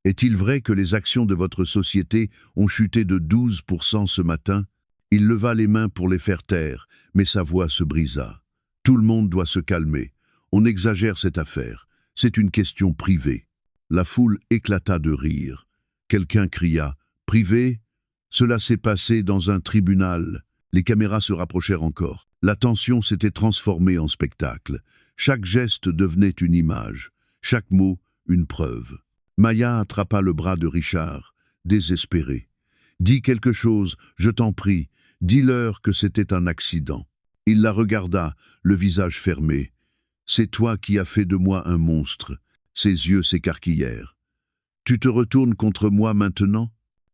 Est-il vrai que les actions de votre société ont chuté de 12% ce matin ?» Il leva les mains pour les faire taire, mais sa voix se brisa. « Tout le monde doit se calmer. On exagère cette affaire. C'est une question privée. » La foule éclata de rire. Quelqu'un cria « Privé ?» Cela s'est passé dans un tribunal. Les caméras se rapprochèrent encore. La tension s'était transformée en spectacle. Chaque geste devenait une image, chaque mot une preuve. Maya attrapa le bras de Richard, désespérée. « Dis quelque chose, je t'en prie. Dis-leur que c'était un accident. » Il la regarda, le visage fermé. « C'est toi qui as fait de moi un monstre. » Ses yeux s'écarquillèrent. « Tu te retournes contre moi maintenant ?»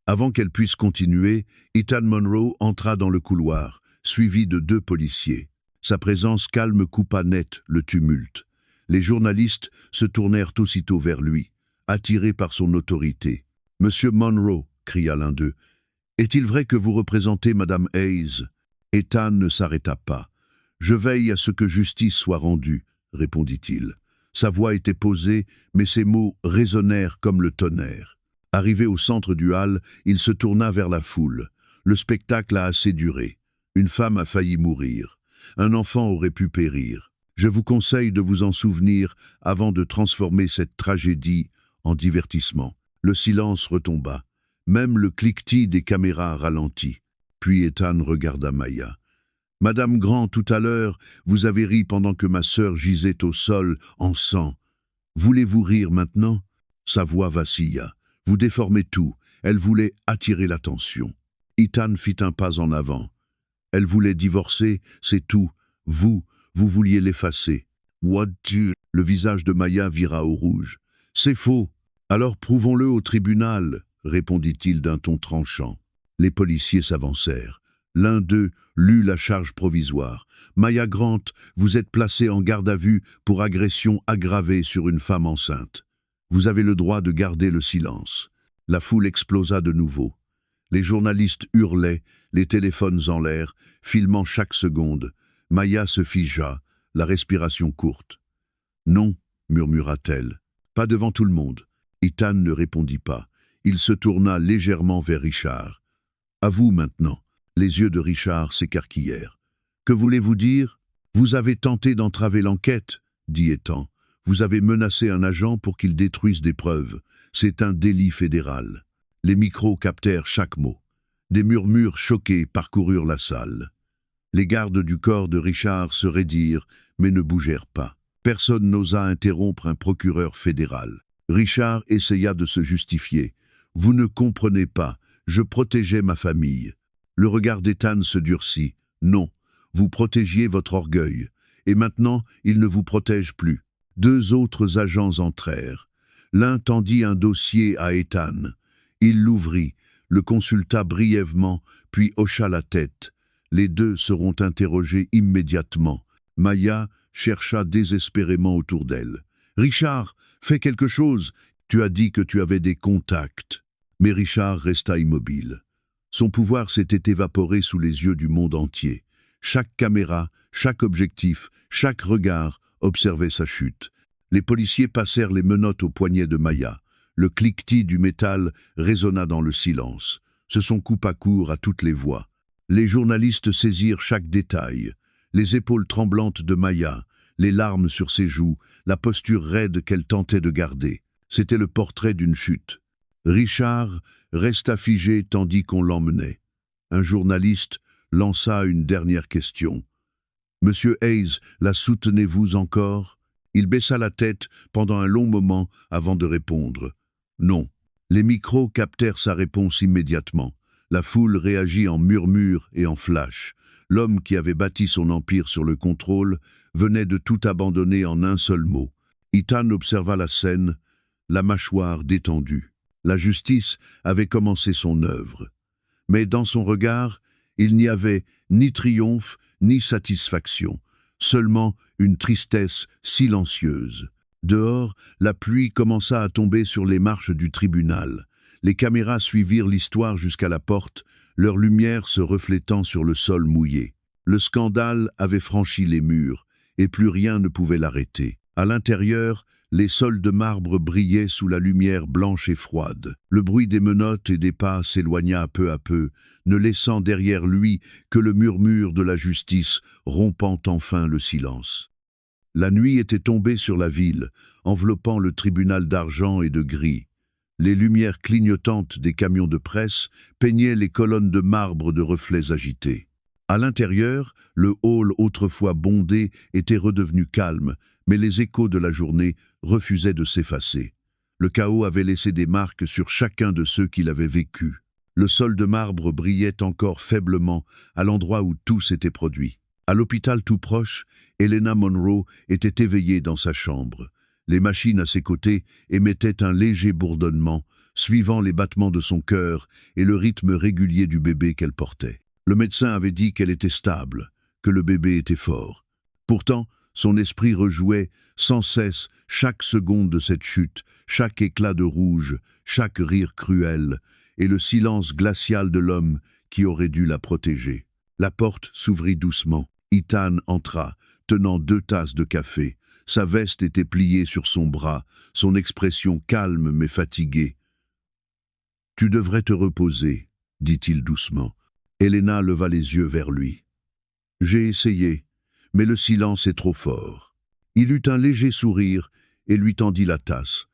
Avant qu'elle puisse continuer, Ethan Monroe entra dans le couloir, suivi de 2 policiers. Sa présence calme coupa net le tumulte. Les journalistes se tournèrent aussitôt vers lui, attirés par son autorité. « Monsieur Monroe !» cria l'un d'eux. « Est-il vrai que vous représentez Madame Hayes ?» Ethan ne s'arrêta pas. « Je veille à ce que justice soit rendue, » répondit-il. Sa voix était posée, mais ses mots résonnèrent comme le tonnerre. Arrivé au centre du hall, il se tourna vers la foule. Le spectacle a assez duré. Une femme a failli mourir. Un enfant aurait pu périr. Je vous conseille de vous en souvenir avant de transformer cette tragédie en divertissement. Le silence retomba. Même le cliquetis des caméras ralentit. Puis Ethan regarda Maya. « Madame Grant, tout à l'heure, vous avez ri pendant que ma sœur gisait au sol, en sang. Voulez-vous rire maintenant ?» Sa voix vacilla. « Vous déformez tout. » Elle voulait attirer l'attention. Ethan fit un pas en avant. « Elle voulait divorcer, c'est tout. Vous vouliez l'effacer. »« What do ?» Le visage de Maya vira au rouge. « C'est faux. Alors prouvons-le au tribunal, » répondit-il d'un ton tranchant. Les policiers s'avancèrent. L'un d'eux lut la charge provisoire. « Maya Grant, vous êtes placée en garde à vue pour agression aggravée sur une femme enceinte. Vous avez le droit de garder le silence. » La foule explosa de nouveau. Les journalistes hurlaient, les téléphones en l'air, filmant chaque seconde. Maya se figea, la respiration courte. « Non, » murmura-t-elle. « Pas devant tout le monde. » Ethan ne répondit pas. Il se tourna légèrement vers Richard. « À vous maintenant. » Les yeux de Richard s'écarquillèrent. « Que voulez-vous dire ? Vous avez tenté d'entraver l'enquête, » dit Ethan. « Vous avez menacé un agent pour qu'il détruise des preuves. C'est un délit fédéral. » Les micros captèrent chaque mot. Des murmures choqués parcoururent la salle. Les gardes du corps de Richard se raidirent, mais ne bougèrent pas. Personne n'osa interrompre un procureur fédéral. Richard essaya de se justifier. « Vous ne comprenez pas, je protégeais ma famille. » Le regard d'Ethan se durcit. « Non, vous protégiez votre orgueil. Et maintenant, il ne vous protège plus. » 2 autres agents entrèrent. L'un tendit un dossier à Ethan. Il l'ouvrit, le consulta brièvement, puis hocha la tête. Les 2 seront interrogés immédiatement. Maya chercha désespérément autour d'elle. « Richard, fais quelque chose. Tu as dit que tu avais des contacts. » Mais Richard resta immobile. Son pouvoir s'était évaporé sous les yeux du monde entier. Chaque caméra, chaque objectif, chaque regard observait sa chute. Les policiers passèrent les menottes au poignet de Maya. Le cliquetis du métal résonna dans le silence. Ce son coupa court à toutes les voix. Les journalistes saisirent chaque détail. Les épaules tremblantes de Maya, les larmes sur ses joues, la posture raide qu'elle tentait de garder. C'était le portrait d'une chute. Richard resta figé tandis qu'on l'emmenait. Un journaliste lança une dernière question. « Monsieur Hayes, la soutenez-vous encore ?» Il baissa la tête pendant un long moment avant de répondre. « Non. » Les micros captèrent sa réponse immédiatement. La foule réagit en murmures et en flashs. L'homme qui avait bâti son empire sur le contrôle venait de tout abandonner en un seul mot. Ethan observa la scène, la mâchoire détendue. La justice avait commencé son œuvre. mais dans son regard, il n'y avait ni triomphe ni satisfaction, seulement une tristesse silencieuse. Dehors, la pluie commença à tomber sur les marches du tribunal. Les caméras suivirent l'histoire jusqu'à la porte, leur lumière se reflétant sur le sol mouillé. Le scandale avait franchi les murs, et plus rien ne pouvait l'arrêter. À l'intérieur, les sols de marbre brillaient sous la lumière blanche et froide. Le bruit des menottes et des pas s'éloigna peu à peu, ne laissant derrière lui que le murmure de la justice, rompant enfin le silence. La nuit était tombée sur la ville, enveloppant le tribunal d'argent et de gris. Les lumières clignotantes des camions de presse peignaient les colonnes de marbre de reflets agités. À l'intérieur, le hall autrefois bondé était redevenu calme, mais les échos de la journée refusaient de s'effacer. Le chaos avait laissé des marques sur chacun de ceux qui l'avaient vécu. Le sol de marbre brillait encore faiblement à l'endroit où tout s'était produit. À l'hôpital tout proche, Helena Monroe était éveillée dans sa chambre. Les machines à ses côtés émettaient un léger bourdonnement, suivant les battements de son cœur et le rythme régulier du bébé qu'elle portait. Le médecin avait dit qu'elle était stable, que le bébé était fort. Pourtant, son esprit rejouait sans cesse chaque seconde de cette chute, chaque éclat de rouge, chaque rire cruel, et le silence glacial de l'homme qui aurait dû la protéger. La porte s'ouvrit doucement. Ethan entra, tenant 2 tasses de café. Sa veste était pliée sur son bras, son expression calme mais fatiguée. « Tu devrais te reposer, » dit-il doucement. Helena leva les yeux vers lui. « J'ai essayé, mais le silence est trop fort. » Il eut un léger sourire et lui tendit la tasse.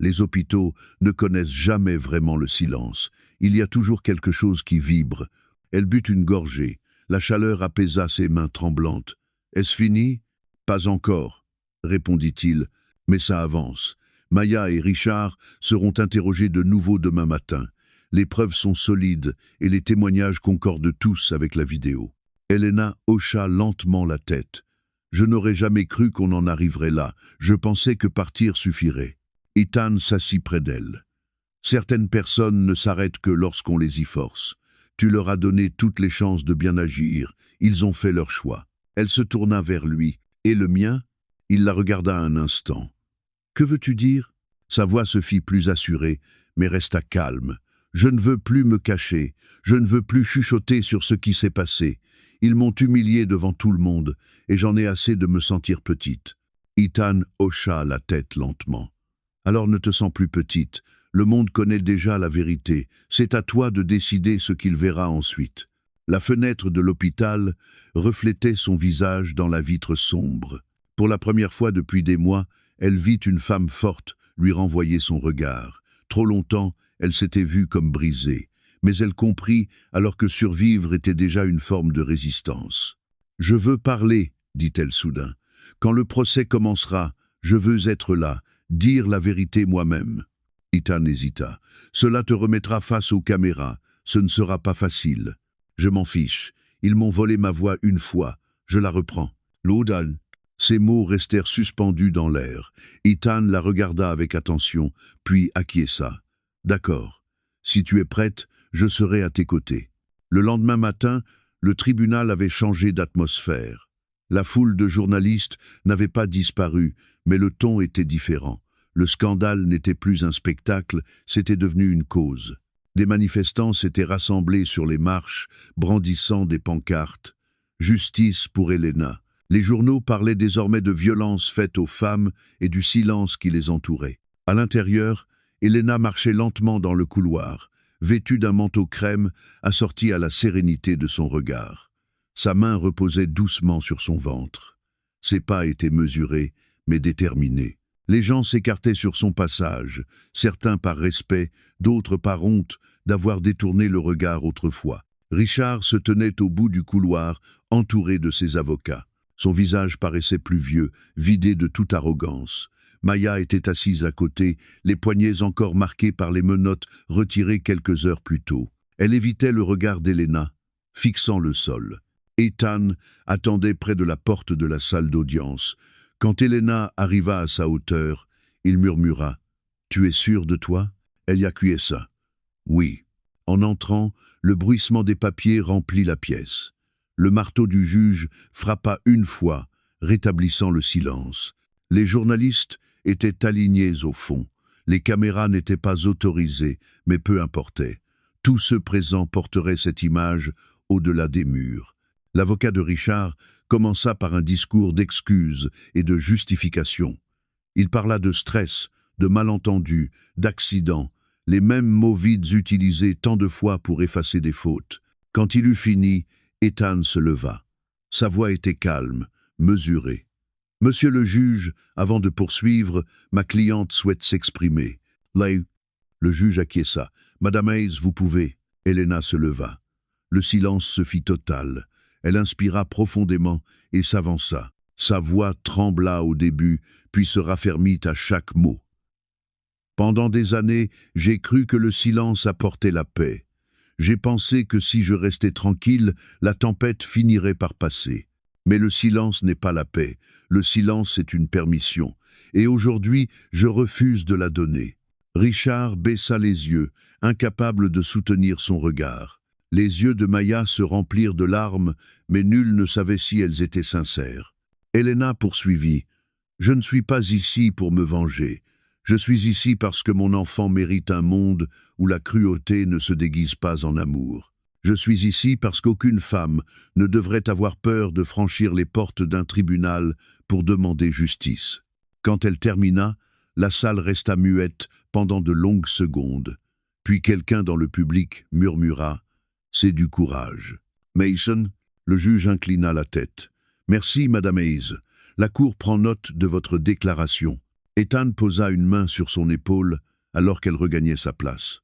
Les hôpitaux ne connaissent jamais vraiment le silence. Il y a toujours quelque chose qui vibre. Elle but une gorgée. La chaleur apaisa ses mains tremblantes. « Est-ce fini ? » ?»« Pas encore, » répondit-il, « mais ça avance. Maya et Richard seront interrogés de nouveau demain matin. Les preuves sont solides et les témoignages concordent tous avec la vidéo. » Helena hocha lentement la tête. « Je n'aurais jamais cru qu'on en arriverait là. Je pensais que partir suffirait. » Ethan s'assit près d'elle. « Certaines personnes ne s'arrêtent que lorsqu'on les y force. Tu leur as donné toutes les chances de bien agir. Ils ont fait leur choix. » Elle se tourna vers lui. « Et le mien ?» Il la regarda un instant. « Que veux-tu dire ?» Sa voix se fit plus assurée, mais resta calme. « Je ne veux plus me cacher. Je ne veux plus chuchoter sur ce qui s'est passé. Ils m'ont humiliée devant tout le monde, et j'en ai assez de me sentir petite. » Ethan hocha la tête lentement. « Alors ne te sens plus petite. Le monde connaît déjà la vérité. C'est à toi de décider ce qu'il verra ensuite. » La fenêtre de l'hôpital reflétait son visage dans la vitre sombre. Pour la première fois depuis des mois, elle vit une femme forte lui renvoyer son regard. Trop longtemps, elle s'était vue comme brisée. Mais elle comprit alors que survivre était déjà une forme de résistance. « Je veux parler, » dit-elle soudain. « Quand le procès commencera, je veux être là, dire la vérité moi-même. » Ethan hésita. « Cela te remettra face aux caméras. Ce ne sera pas facile. » « Je m'en fiche. Ils m'ont volé ma voix une fois. Je la reprends. » L'Odan. Ces mots restèrent suspendus dans l'air. Ethan la regarda avec attention, puis acquiesça. « D'accord. Si tu es prête, je serai à tes côtés. » Le lendemain matin, le tribunal avait changé d'atmosphère. La foule de journalistes n'avait pas disparu, mais le ton était différent. Le scandale n'était plus un spectacle, c'était devenu une cause. Des manifestants s'étaient rassemblés sur les marches, brandissant des pancartes. « Justice pour Helena ». Les journaux parlaient désormais de violences faites aux femmes et du silence qui les entourait. À l'intérieur, Helena marchait lentement dans le couloir, vêtue d'un manteau crème, assorti à la sérénité de son regard. Sa main reposait doucement sur son ventre. Ses pas étaient mesurés, mais déterminés. Les gens s'écartaient sur son passage, certains par respect, d'autres par honte d'avoir détourné le regard autrefois. Richard se tenait au bout du couloir, entouré de ses avocats. Son visage paraissait plus vieux, vidé de toute arrogance. Maya était assise à côté, les poignets encore marqués par les menottes retirées quelques heures plus tôt. Elle évitait le regard d'Helena, fixant le sol. Ethan attendait près de la porte de la salle d'audience. Quand Helena arriva à sa hauteur, il murmura « Tu es sûre de toi ?» Elle y acquiesça. « Oui. » En entrant, le bruissement des papiers remplit la pièce. Le marteau du juge frappa une fois, rétablissant le silence. Les journalistes étaient alignés au fond. Les caméras n'étaient pas autorisées, mais peu importait. Tous ceux présents porteraient cette image au-delà des murs. L'avocat de Richard commença par un discours d'excuses et de justification. Il parla de stress, de malentendus, d'accidents, les mêmes mots vides utilisés tant de fois pour effacer des fautes. Quand il eut fini, Ethan se leva. Sa voix était calme, mesurée. « Monsieur le juge, avant de poursuivre, ma cliente souhaite s'exprimer. » Le juge acquiesça. « Madame Hayes, vous pouvez. » Helena se leva. Le silence se fit total. Elle inspira profondément et s'avança. Sa voix trembla au début, puis se raffermit à chaque mot. Pendant des années, j'ai cru que le silence apportait la paix. J'ai pensé que si je restais tranquille, la tempête finirait par passer. Mais le silence n'est pas la paix. Le silence est une permission. Et aujourd'hui, je refuse de la donner. Richard baissa les yeux, incapable de soutenir son regard. Les yeux de Maya se remplirent de larmes, mais nul ne savait si elles étaient sincères. Helena poursuivit. « Je ne suis pas ici pour me venger. Je suis ici parce que mon enfant mérite un monde où la cruauté ne se déguise pas en amour. Je suis ici parce qu'aucune femme ne devrait avoir peur de franchir les portes d'un tribunal pour demander justice. » Quand elle termina, la salle resta muette pendant de longues secondes. Puis quelqu'un dans le public murmura « C'est du courage. » Mason, le juge inclina la tête. « Merci, Madame Hayes. La Cour prend note de votre déclaration. » Ethan posa une main sur son épaule alors qu'elle regagnait sa place.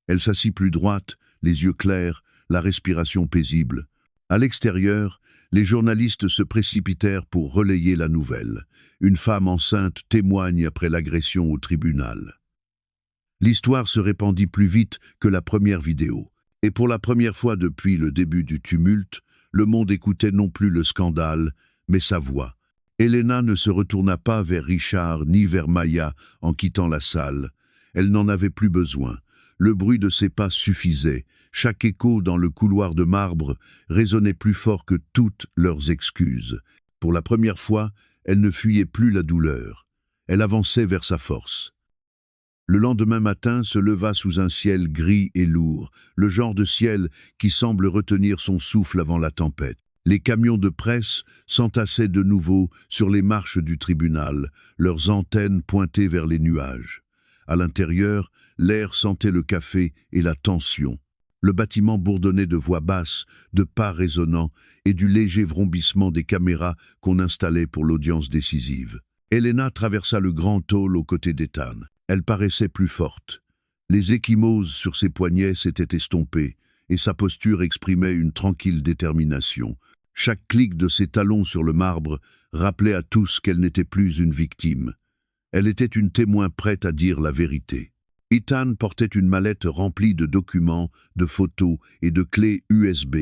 Elle s'assit plus droite, les yeux clairs, la respiration paisible. À l'extérieur, les journalistes se précipitèrent pour relayer la nouvelle. Une femme enceinte témoigne après l'agression au tribunal. L'histoire se répandit plus vite que la première vidéo. Et pour la première fois depuis le début du tumulte, le monde écoutait non plus le scandale, mais sa voix. Helena ne se retourna pas vers Richard ni vers Maya en quittant la salle. Elle n'en avait plus besoin. Le bruit de ses pas suffisait. Chaque écho dans le couloir de marbre résonnait plus fort que toutes leurs excuses. Pour la première fois, elle ne fuyait plus la douleur. Elle avançait vers sa force. Le lendemain matin se leva sous un ciel gris et lourd, le genre de ciel qui semble retenir son souffle avant la tempête. Les camions de presse s'entassaient de nouveau sur les marches du tribunal, leurs antennes pointées vers les nuages. À l'intérieur, l'air sentait le café et la tension. Le bâtiment bourdonnait de voix basses, de pas résonnants et du léger vrombissement des caméras qu'on installait pour l'audience décisive. Helena traversa le grand hall aux côtés d'Ethan. Elle paraissait plus forte. Les ecchymoses sur ses poignets s'étaient estompées et sa posture exprimait une tranquille détermination. Chaque clic de ses talons sur le marbre rappelait à tous qu'elle n'était plus une victime. Elle était une témoin prête à dire la vérité. Ethan portait une mallette remplie de documents, de photos et de clés USB.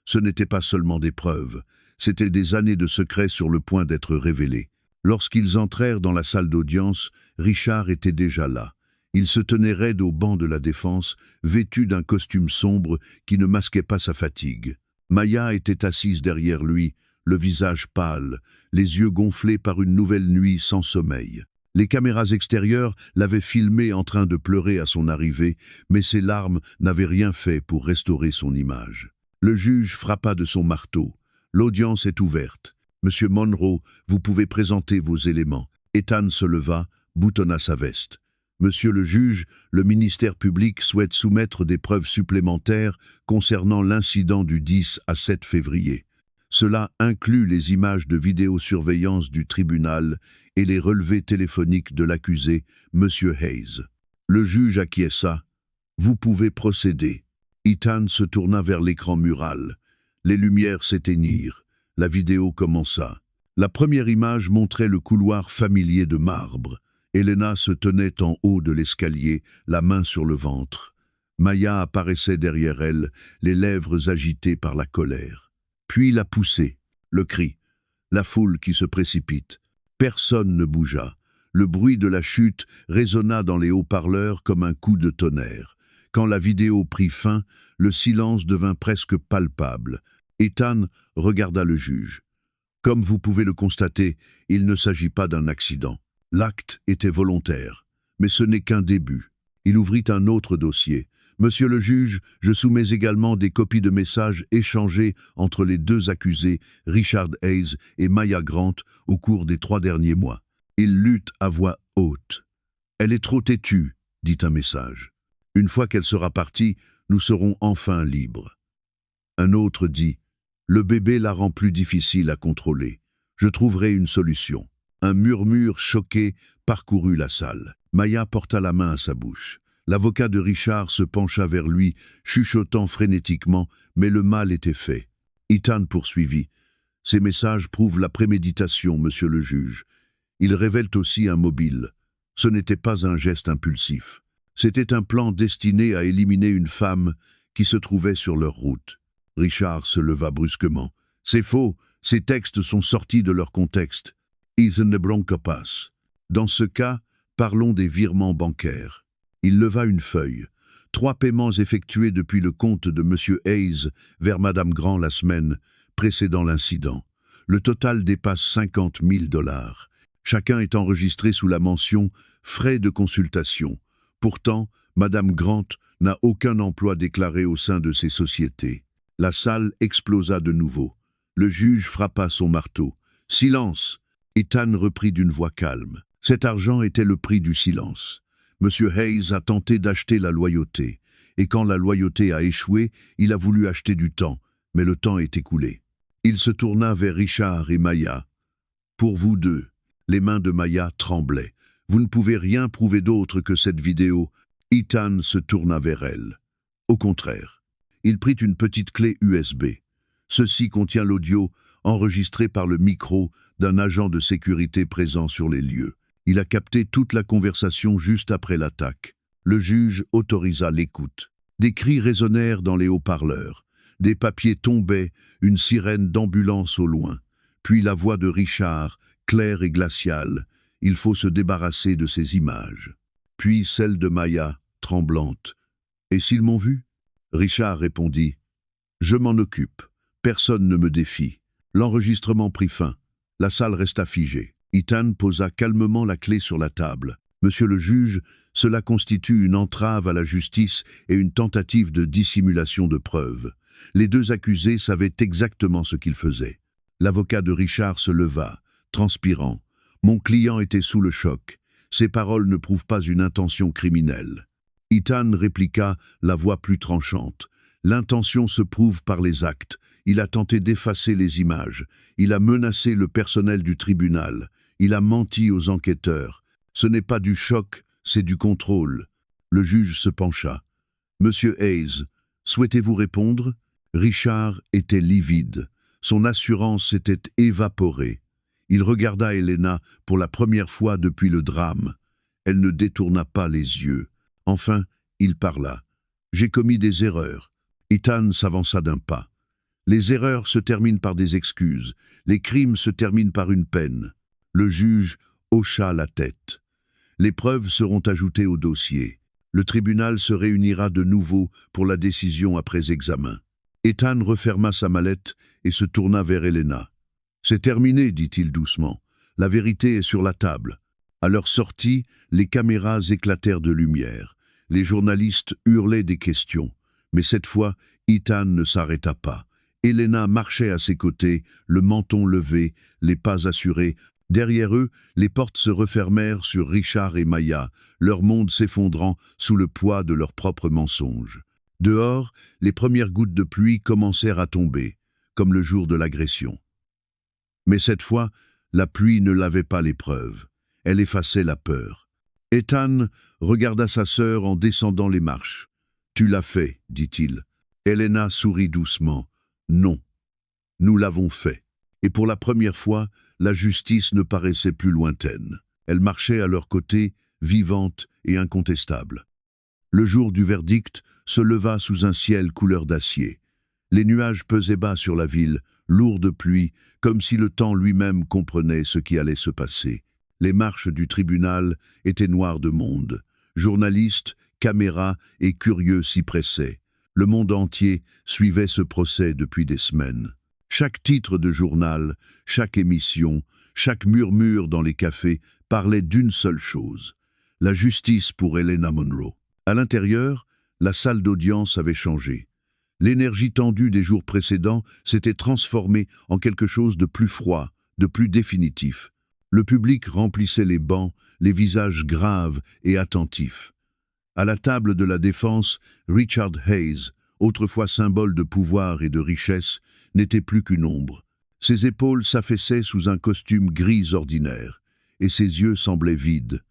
Ce n'était pas seulement des preuves, c'étaient des années de secrets sur le point d'être révélés. Lorsqu'ils entrèrent dans la salle d'audience, Richard était déjà là. Il se tenait raide au banc de la défense, vêtu d'un costume sombre qui ne masquait pas sa fatigue. Maya était assise derrière lui, le visage pâle, les yeux gonflés par une nouvelle nuit sans sommeil. Les caméras extérieures l'avaient filmé en train de pleurer à son arrivée, mais ses larmes n'avaient rien fait pour restaurer son image. Le juge frappa de son marteau. « L'audience est ouverte. Monsieur Monroe, vous pouvez présenter vos éléments. » Ethan se leva, boutonna sa veste. « Monsieur le juge, le ministère public souhaite soumettre des preuves supplémentaires concernant l'incident du 10 à 7 février. Cela inclut les images de vidéosurveillance du tribunal et les relevés téléphoniques de l'accusé, Monsieur Hayes. » Le juge acquiesça. « Vous pouvez procéder. » Ethan se tourna vers l'écran mural. Les lumières s'éteignirent. La vidéo commença. La première image montrait le couloir familier de marbre. Helena se tenait en haut de l'escalier, la main sur le ventre. Maya apparaissait derrière elle, les lèvres agitées par la colère. Puis la poussée, le cri, la foule qui se précipite. Personne ne bougea. Le bruit de la chute résonna dans les haut-parleurs comme un coup de tonnerre. Quand la vidéo prit fin, le silence devint presque palpable. Ethan regarda le juge. Comme vous pouvez le constater, il ne s'agit pas d'un accident. L'acte était volontaire, mais ce n'est qu'un début. Il ouvrit un autre dossier. Monsieur le juge, je soumets également des copies de messages échangés entre les deux accusés, Richard Hayes et Maya Grant, au cours des 3 derniers mois. Il lut à voix haute. « Elle est trop têtue », dit un message. « Une fois qu'elle sera partie, nous serons enfin libres. » Un autre dit « Le bébé la rend plus difficile à contrôler. Je trouverai une solution. » Un murmure choqué parcourut la salle. Maya porta la main à sa bouche. L'avocat de Richard se pencha vers lui, chuchotant frénétiquement, mais le mal était fait. Ethan poursuivit. « Ces messages prouvent la préméditation, monsieur le juge. Ils révèlent aussi un mobile. Ce n'était pas un geste impulsif. C'était un plan destiné à éliminer une femme qui se trouvait sur leur route. » Richard se leva brusquement. « C'est faux, ces textes sont sortis de leur contexte. Ils ne bronca pas. Dans ce cas, parlons des virements bancaires. » Il leva une feuille. 3 paiements effectués depuis le compte de M. Hayes vers Mme Grant la semaine précédant l'incident. Le total dépasse 50 000 $. Chacun est enregistré sous la mention « frais de consultation ». Pourtant, Mme Grant n'a aucun emploi déclaré au sein de ces sociétés. La salle explosa de nouveau. Le juge frappa son marteau. « Silence !» Ethan reprit d'une voix calme. Cet argent était le prix du silence. M. Hayes a tenté d'acheter la loyauté, et quand la loyauté a échoué, il a voulu acheter du temps, mais le temps est écoulé. Il se tourna vers Richard et Maya. « Pour vous deux », les mains de Maya tremblaient. « Vous ne pouvez rien prouver d'autre que cette vidéo. » Ethan se tourna vers elle. Au contraire, il prit une petite clé USB. Ceci contient l'audio enregistré par le micro d'un agent de sécurité présent sur les lieux. Il a capté toute la conversation juste après l'attaque. Le juge autorisa l'écoute. Des cris résonnèrent dans les haut-parleurs. Des papiers tombaient, une sirène d'ambulance au loin. Puis la voix de Richard, claire et glaciale. « Il faut se débarrasser de ces images. » Puis celle de Maya, tremblante. « Et s'ils m'ont vu ?» Richard répondit. « Je m'en occupe. Personne ne me défie. » L'enregistrement prit fin. La salle resta figée. Ethan posa calmement la clé sur la table. « Monsieur le juge, cela constitue une entrave à la justice et une tentative de dissimulation de preuves. Les deux accusés savaient exactement ce qu'ils faisaient. » L'avocat de Richard se leva, transpirant. « Mon client était sous le choc. Ces paroles ne prouvent pas une intention criminelle. » Ethan répliqua, la voix plus tranchante. « L'intention se prouve par les actes. Il a tenté d'effacer les images. Il a menacé le personnel du tribunal. Il a menti aux enquêteurs. Ce n'est pas du choc, c'est du contrôle. » Le juge se pencha. « Monsieur Hayes, souhaitez-vous répondre ?» Richard était livide. Son assurance s'était évaporée. Il regarda Helena pour la première fois depuis le drame. Elle ne détourna pas les yeux. Enfin, il parla. « J'ai commis des erreurs. » Ethan s'avança d'un pas. « Les erreurs se terminent par des excuses. Les crimes se terminent par une peine. » Le juge hocha la tête. « Les preuves seront ajoutées au dossier. Le tribunal se réunira de nouveau pour la décision après examen. » Ethan referma sa mallette et se tourna vers Helena. « C'est terminé, dit-il doucement. La vérité est sur la table. » À leur sortie, les caméras éclatèrent de lumière. Les journalistes hurlaient des questions. Mais cette fois, Ethan ne s'arrêta pas. Helena marchait à ses côtés, le menton levé, les pas assurés. Derrière eux, les portes se refermèrent sur Richard et Maya, leur monde s'effondrant sous le poids de leurs propres mensonges. Dehors, les premières gouttes de pluie commencèrent à tomber, comme le jour de l'agression. Mais cette fois, la pluie ne lavait pas les preuves. Elle effaçait la peur. Ethan regarda sa sœur en descendant les marches. « Tu l'as fait, dit-il. » Helena sourit doucement. « Non, nous l'avons fait. » Et pour la première fois, la justice ne paraissait plus lointaine. Elle marchait à leur côté, vivante et incontestable. Le jour du verdict se leva sous un ciel couleur d'acier. Les nuages pesaient bas sur la ville, lourds de pluie, comme si le temps lui-même comprenait ce qui allait se passer. Les marches du tribunal étaient noires de monde. Journalistes, caméras et curieux s'y pressaient. Le monde entier suivait ce procès depuis des semaines. Chaque titre de journal, chaque émission, chaque murmure dans les cafés parlait d'une seule chose: la justice pour Helena Monroe. À l'intérieur, la salle d'audience avait changé. L'énergie tendue des jours précédents s'était transformée en quelque chose de plus froid, de plus définitif. Le public remplissait les bancs, les visages graves et attentifs. À la table de la défense, Richard Hayes, autrefois symbole de pouvoir et de richesse, n'était plus qu'une ombre. Ses épaules s'affaissaient sous un costume gris ordinaire, et ses yeux semblaient vides.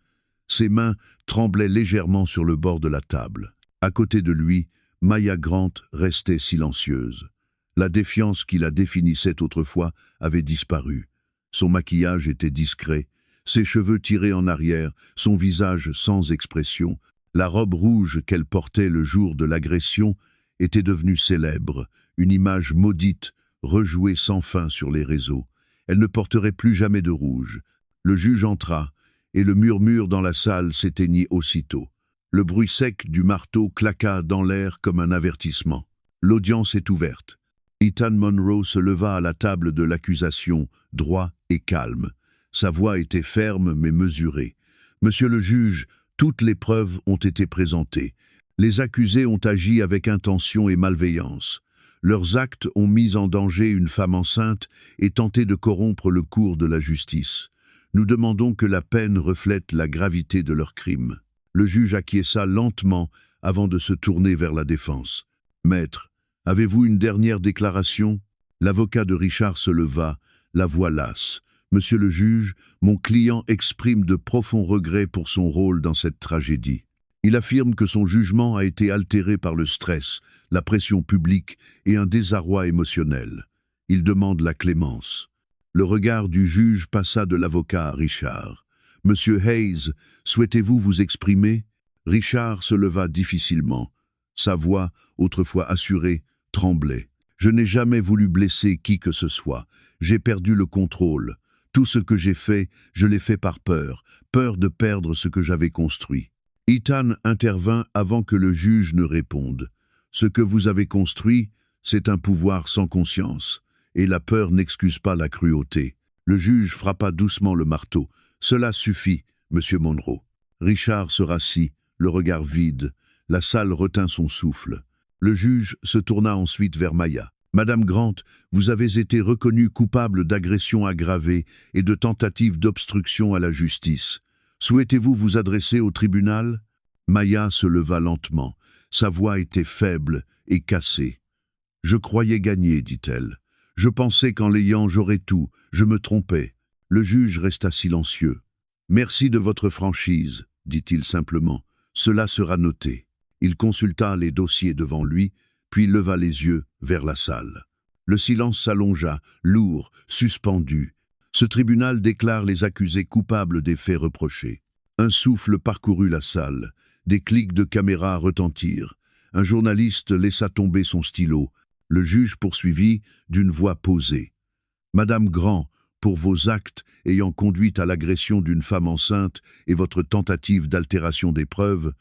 Ses mains tremblaient légèrement sur le bord de la table. À côté de lui, Maya Grant restait silencieuse. La défiance qui la définissait autrefois avait disparu. Son maquillage était discret, ses cheveux tirés en arrière, son visage sans expression. La robe rouge qu'elle portait le jour de l'agression était devenue célèbre, une image maudite, rejouée sans fin sur les réseaux. Elle ne porterait plus jamais de rouge. Le juge entra, et le murmure dans la salle s'éteignit aussitôt. Le bruit sec du marteau claqua dans l'air comme un avertissement. L'audience est ouverte. Ethan Monroe se leva à la table de l'accusation, droit et calme. Sa voix était ferme mais mesurée. « Monsieur le juge, toutes les preuves ont été présentées. Les accusés ont agi avec intention et malveillance. Leurs actes ont mis en danger une femme enceinte et tenté de corrompre le cours de la justice. Nous demandons que la peine reflète la gravité de leurs crimes. » Le juge acquiesça lentement avant de se tourner vers la défense. « Maître, avez-vous une dernière déclaration ?» L'avocat de Richard se leva, la voix lasse. « Monsieur le juge, mon client exprime de profonds regrets pour son rôle dans cette tragédie. Il affirme que son jugement a été altéré par le stress, la pression publique et un désarroi émotionnel. Il demande la clémence. » Le regard du juge passa de l'avocat à Richard. « Monsieur Hayes, souhaitez-vous vous exprimer ?» Richard se leva difficilement. Sa voix, autrefois assurée, tremblait. « Je n'ai jamais voulu blesser qui que ce soit. J'ai perdu le contrôle. Tout ce que j'ai fait, je l'ai fait par peur, peur de perdre ce que j'avais construit. » Ethan intervint avant que le juge ne réponde. « Ce que vous avez construit, c'est un pouvoir sans conscience, et la peur n'excuse pas la cruauté. » Le juge frappa doucement le marteau. « Cela suffit, monsieur Monroe. » Richard se rassit, le regard vide. La salle retint son souffle. Le juge se tourna ensuite vers Maya. « Madame Grant, vous avez été reconnue coupable d'agression aggravée et de tentative d'obstruction à la justice. Souhaitez-vous vous adresser au tribunal ?» Maya se leva lentement. Sa voix était faible et cassée. « Je croyais gagner, dit-elle. Je pensais qu'en l'ayant j'aurais tout, je me trompais. » Le juge resta silencieux. « Merci de votre franchise, dit-il simplement. Cela sera noté. » Il consulta les dossiers devant lui, puis leva les yeux vers la salle. Le silence s'allongea, lourd, suspendu. Ce tribunal déclare les accusés coupables des faits reprochés. Un souffle parcourut la salle. Des clics de caméra retentirent. Un journaliste laissa tomber son stylo. Le juge poursuivit d'une voix posée. « Madame Grant, pour vos actes ayant conduit à l'agression d'une femme enceinte et votre tentative d'altération des preuves,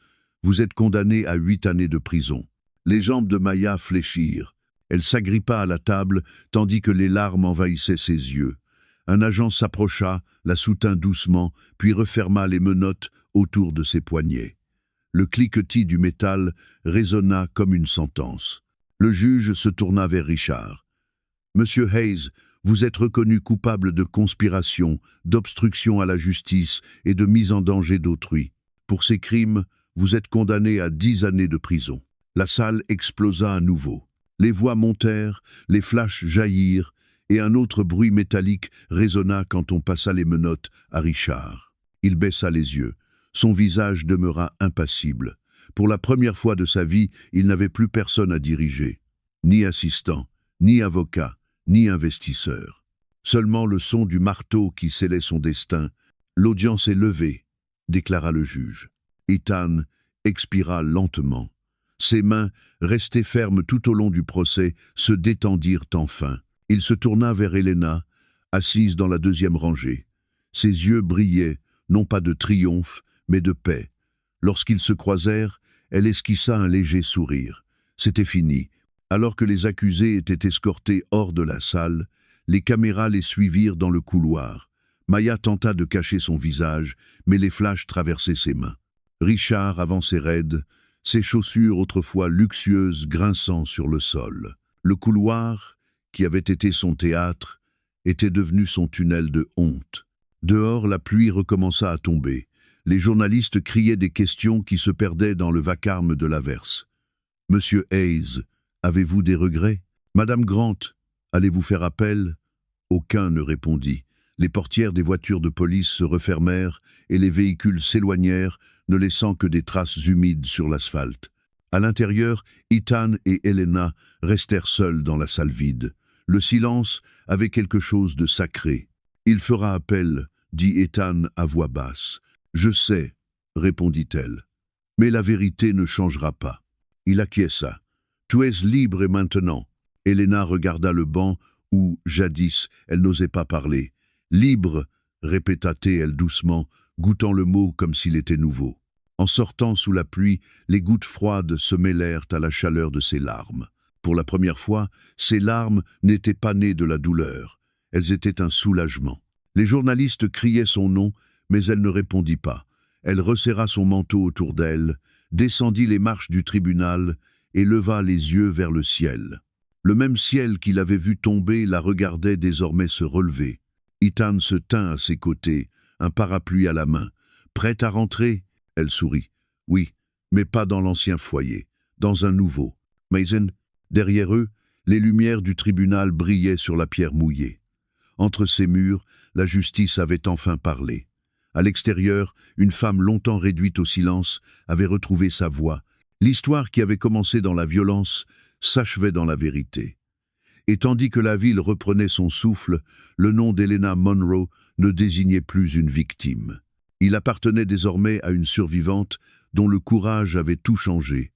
vous êtes condamnée à 8 années de prison. » Les jambes de Maya fléchirent. Elle s'agrippa à la table, tandis que les larmes envahissaient ses yeux. Un agent s'approcha, la soutint doucement, puis referma les menottes autour de ses poignets. Le cliquetis du métal résonna comme une sentence. Le juge se tourna vers Richard. « Monsieur Hayes, vous êtes reconnu coupable de conspiration, d'obstruction à la justice et de mise en danger d'autrui. Pour ces crimes, vous êtes condamné à 10 années de prison. » La salle explosa à nouveau. Les voix montèrent, les flashs jaillirent, et un autre bruit métallique résonna quand on passa les menottes à Richard. Il baissa les yeux. Son visage demeura impassible. Pour la première fois de sa vie, il n'avait plus personne à diriger. Ni assistant, ni avocat, ni investisseur. Seulement le son du marteau qui scellait son destin. « L'audience est levée », déclara le juge. Ethan expira lentement. Ses mains, restées fermes tout au long du procès, se détendirent enfin. Il se tourna vers Helena, assise dans la deuxième rangée. Ses yeux brillaient, non pas de triomphe, mais de paix. Lorsqu'ils se croisèrent, Elle esquissa un léger sourire. C'était fini. Alors que les accusés étaient escortés hors de la salle, les caméras les suivirent dans le couloir. Maya tenta de cacher son visage, mais les flashs traversaient ses mains. Richard avançait raide, ses chaussures autrefois luxueuses grinçant sur le sol. Le couloir, qui avait été son théâtre, était devenu son tunnel de honte. Dehors, la pluie recommença à tomber. Les journalistes criaient des questions qui se perdaient dans le vacarme de l'averse. « Monsieur Hayes, avez-vous des regrets? Madame Grant, allez-vous faire appel ?» Aucun ne répondit. Les portières des voitures de police se refermèrent et les véhicules s'éloignèrent, ne laissant que des traces humides sur l'asphalte. À l'intérieur, Ethan et Helena restèrent seuls dans la salle vide. Le silence avait quelque chose de sacré. « Il fera appel », dit Ethan à voix basse. « Je sais », répondit-elle. « Mais la vérité ne changera pas. » Il acquiesça. « Tu es libre maintenant. » Helena regarda le banc où, jadis, elle n'osait pas parler. « Libre », répéta-t-elle doucement, goûtant le mot comme s'il était nouveau. En sortant sous la pluie, les gouttes froides se mêlèrent à la chaleur de ses larmes. Pour la première fois, ces larmes n'étaient pas nées de la douleur. Elles étaient un soulagement. Les journalistes criaient son nom, mais elle ne répondit pas. Elle resserra son manteau autour d'elle, descendit les marches du tribunal et leva les yeux vers le ciel. Le même ciel qu'il avait vu tomber la regardait désormais se relever. Ethan se tint à ses côtés, un parapluie à la main. Prête à rentrer? Elle sourit. Oui, mais pas dans l'ancien foyer, dans un nouveau. Mason, derrière eux, les lumières du tribunal brillaient sur la pierre mouillée. Entre ces murs, la justice avait enfin parlé. À l'extérieur, une femme longtemps réduite au silence avait retrouvé sa voix. L'histoire qui avait commencé dans la violence s'achevait dans la vérité. Et tandis que la ville reprenait son souffle, le nom d'Helena Monroe ne désignait plus une victime. Il appartenait désormais à une survivante dont le courage avait tout changé.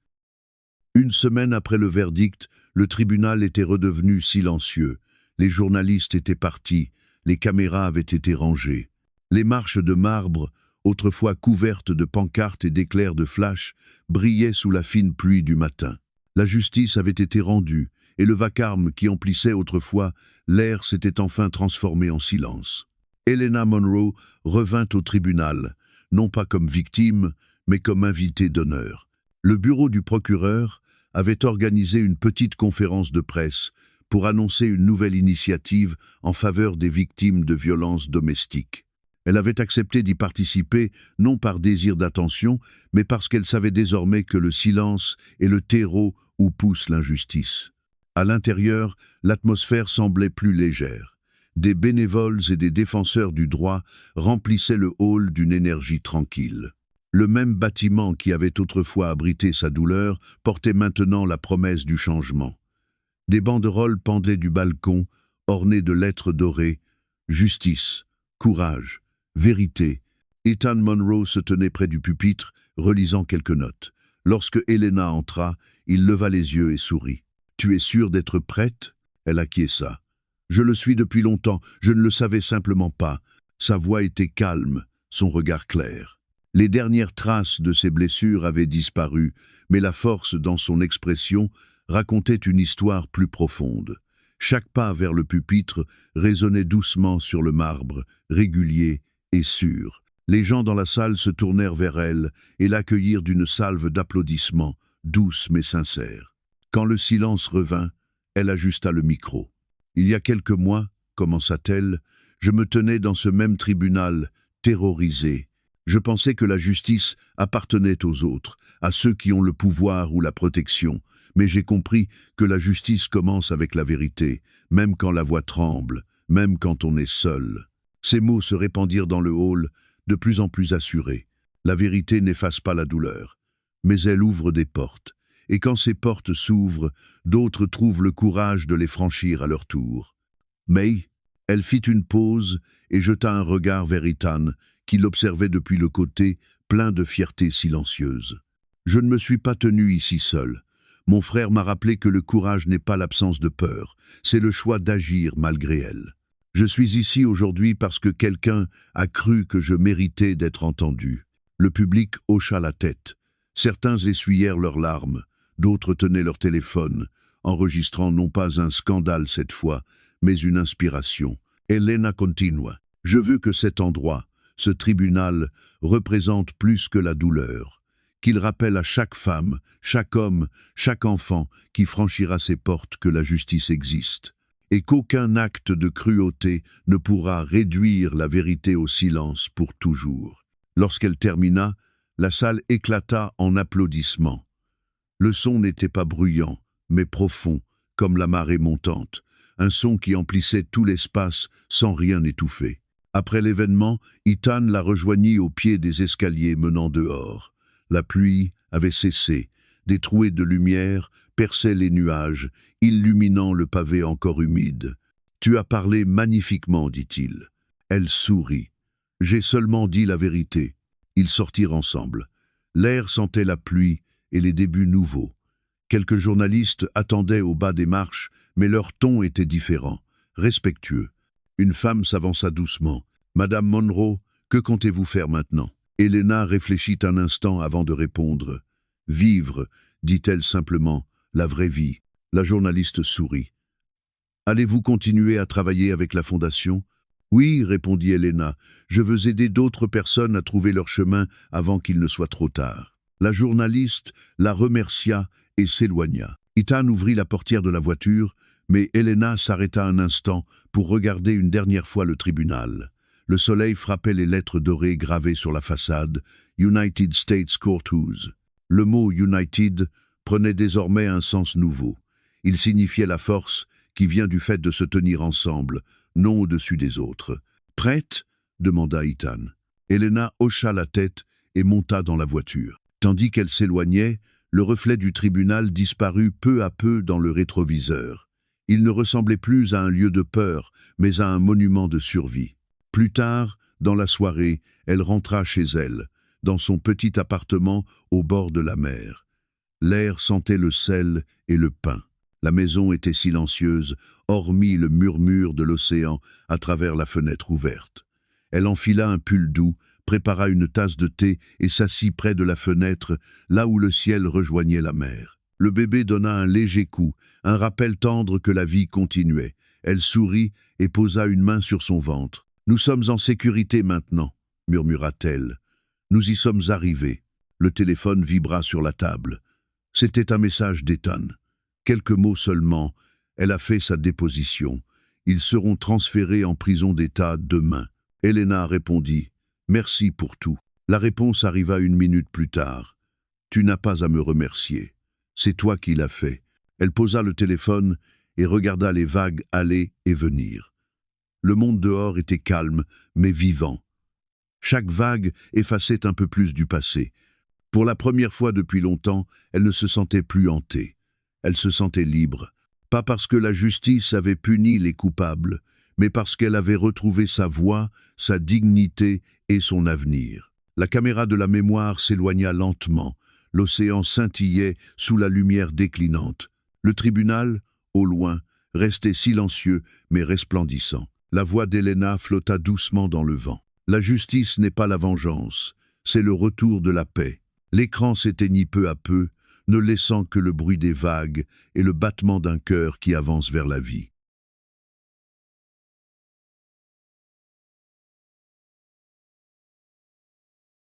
Une semaine après le verdict, le tribunal était redevenu silencieux. Les journalistes étaient partis, les caméras avaient été rangées. Les marches de marbre, autrefois couvertes de pancartes et d'éclairs de flash, brillaient sous la fine pluie du matin. La justice avait été rendue, et le vacarme qui emplissait autrefois l'air s'était enfin transformé en silence. Helena Monroe revint au tribunal, non pas comme victime, mais comme invitée d'honneur. Le bureau du procureur avait organisé une petite conférence de presse pour annoncer une nouvelle initiative en faveur des victimes de violences domestiques. Elle avait accepté d'y participer, non par désir d'attention, mais parce qu'elle savait désormais que le silence est le terreau où pousse l'injustice. À l'intérieur, l'atmosphère semblait plus légère. Des bénévoles et des défenseurs du droit remplissaient le hall d'une énergie tranquille. Le même bâtiment qui avait autrefois abrité sa douleur portait maintenant la promesse du changement. Des banderoles pendaient du balcon, ornées de lettres dorées. Justice, courage, vérité. Ethan Monroe se tenait près du pupitre, relisant quelques notes. Lorsque Helena entra, il leva les yeux et sourit. « Tu es sûre d'être prête ?» Elle acquiesça. « Je le suis depuis longtemps, je ne le savais simplement pas. » Sa voix était calme, son regard clair. Les dernières traces de ses blessures avaient disparu, mais la force dans son expression racontait une histoire plus profonde. Chaque pas vers le pupitre résonnait doucement sur le marbre, régulier et sûr. Les gens dans la salle se tournèrent vers elle et l'accueillirent d'une salve d'applaudissements, douce mais sincère. Quand le silence revint, elle ajusta le micro. « Il y a quelques mois, commença-t-elle, je me tenais dans ce même tribunal, terrorisé. Je pensais que la justice appartenait aux autres, à ceux qui ont le pouvoir ou la protection, mais j'ai compris que la justice commence avec la vérité, même quand la voix tremble, même quand on est seul. » Ces mots se répandirent dans le hall, de plus en plus assurés. La vérité n'efface pas la douleur, mais elle ouvre des portes. Et quand ces portes s'ouvrent, d'autres trouvent le courage de les franchir à leur tour. Mais elle fit une pause et jeta un regard vers Ethan, qui l'observait depuis le côté, plein de fierté silencieuse. « Je ne me suis pas tenu ici seul. Mon frère m'a rappelé que le courage n'est pas l'absence de peur, c'est le choix d'agir malgré elle. Je suis ici aujourd'hui parce que quelqu'un a cru que je méritais d'être entendu. » Le public hocha la tête. Certains essuyèrent leurs larmes, d'autres tenaient leur téléphone, enregistrant non pas un scandale cette fois, mais une inspiration. Elena continua. « Je veux que cet endroit, ce tribunal, représente plus que la douleur, qu'il rappelle à chaque femme, chaque homme, chaque enfant qui franchira ses portes que la justice existe, et qu'aucun acte de cruauté ne pourra réduire la vérité au silence pour toujours. » Lorsqu'elle termina, la salle éclata en applaudissements. Le son n'était pas bruyant, mais profond, comme la marée montante, un son qui emplissait tout l'espace sans rien étouffer. Après l'événement, Ethan la rejoignit au pied des escaliers menant dehors. La pluie avait cessé, des trouées de lumière perçaient les nuages, illuminant le pavé encore humide. « Tu as parlé magnifiquement, dit-il. » Elle sourit. « J'ai seulement dit la vérité. » Ils sortirent ensemble. L'air sentait la pluie et les débuts nouveaux. Quelques journalistes attendaient au bas des marches, mais leur ton était différent, respectueux. Une femme s'avança doucement. « Madame Monroe, que comptez-vous faire maintenant ?» Elena réfléchit un instant avant de répondre. « Vivre, dit-elle simplement, la vraie vie. » La journaliste sourit. « Allez-vous continuer à travailler avec la Fondation ?» « Oui, répondit Elena, je veux aider d'autres personnes à trouver leur chemin avant qu'il ne soit trop tard. » La journaliste la remercia et s'éloigna. Ethan ouvrit la portière de la voiture, mais Elena s'arrêta un instant pour regarder une dernière fois le tribunal. Le soleil frappait les lettres dorées gravées sur la façade, United States Courthouse. Le mot United prenait désormais un sens nouveau. Il signifiait la force qui vient du fait de se tenir ensemble, non au-dessus des autres. « Prête ?» demanda Ethan. Elena hocha la tête et monta dans la voiture. Tandis qu'elle s'éloignait, le reflet du tribunal disparut peu à peu dans le rétroviseur. Il ne ressemblait plus à un lieu de peur, mais à un monument de survie. Plus tard, dans la soirée, elle rentra chez elle, dans son petit appartement au bord de la mer. L'air sentait le sel et le pain. La maison était silencieuse, hormis le murmure de l'océan à travers la fenêtre ouverte. Elle enfila un pull doux, prépara une tasse de thé et s'assit près de la fenêtre, là où le ciel rejoignait la mer. Le bébé donna un léger coup, un rappel tendre que la vie continuait. Elle sourit et posa une main sur son ventre. « Nous sommes en sécurité maintenant, » murmura-t-elle. « Nous y sommes arrivés. » Le téléphone vibra sur la table. C'était un message d'Ethan. Quelques mots seulement, elle a fait sa déposition. Ils seront transférés en prison d'État demain. Elena répondit « Merci pour tout ». La réponse arriva 1 minute plus tard. « Tu n'as pas à me remercier. C'est toi qui l'as fait. » Elle posa le téléphone et regarda les vagues aller et venir. Le monde dehors était calme, mais vivant. Chaque vague effaçait un peu plus du passé. Pour la première fois depuis longtemps, elle ne se sentait plus hantée. Elle se sentait libre, pas parce que la justice avait puni les coupables, mais parce qu'elle avait retrouvé sa voix, sa dignité et son avenir. La caméra de la mémoire s'éloigna lentement, l'océan scintillait sous la lumière déclinante. Le tribunal, au loin, restait silencieux mais resplendissant. La voix d'Elena flotta doucement dans le vent. La justice n'est pas la vengeance, c'est le retour de la paix. L'écran s'éteignit peu à peu, ne laissant que le bruit des vagues et le battement d'un cœur qui avance vers la vie.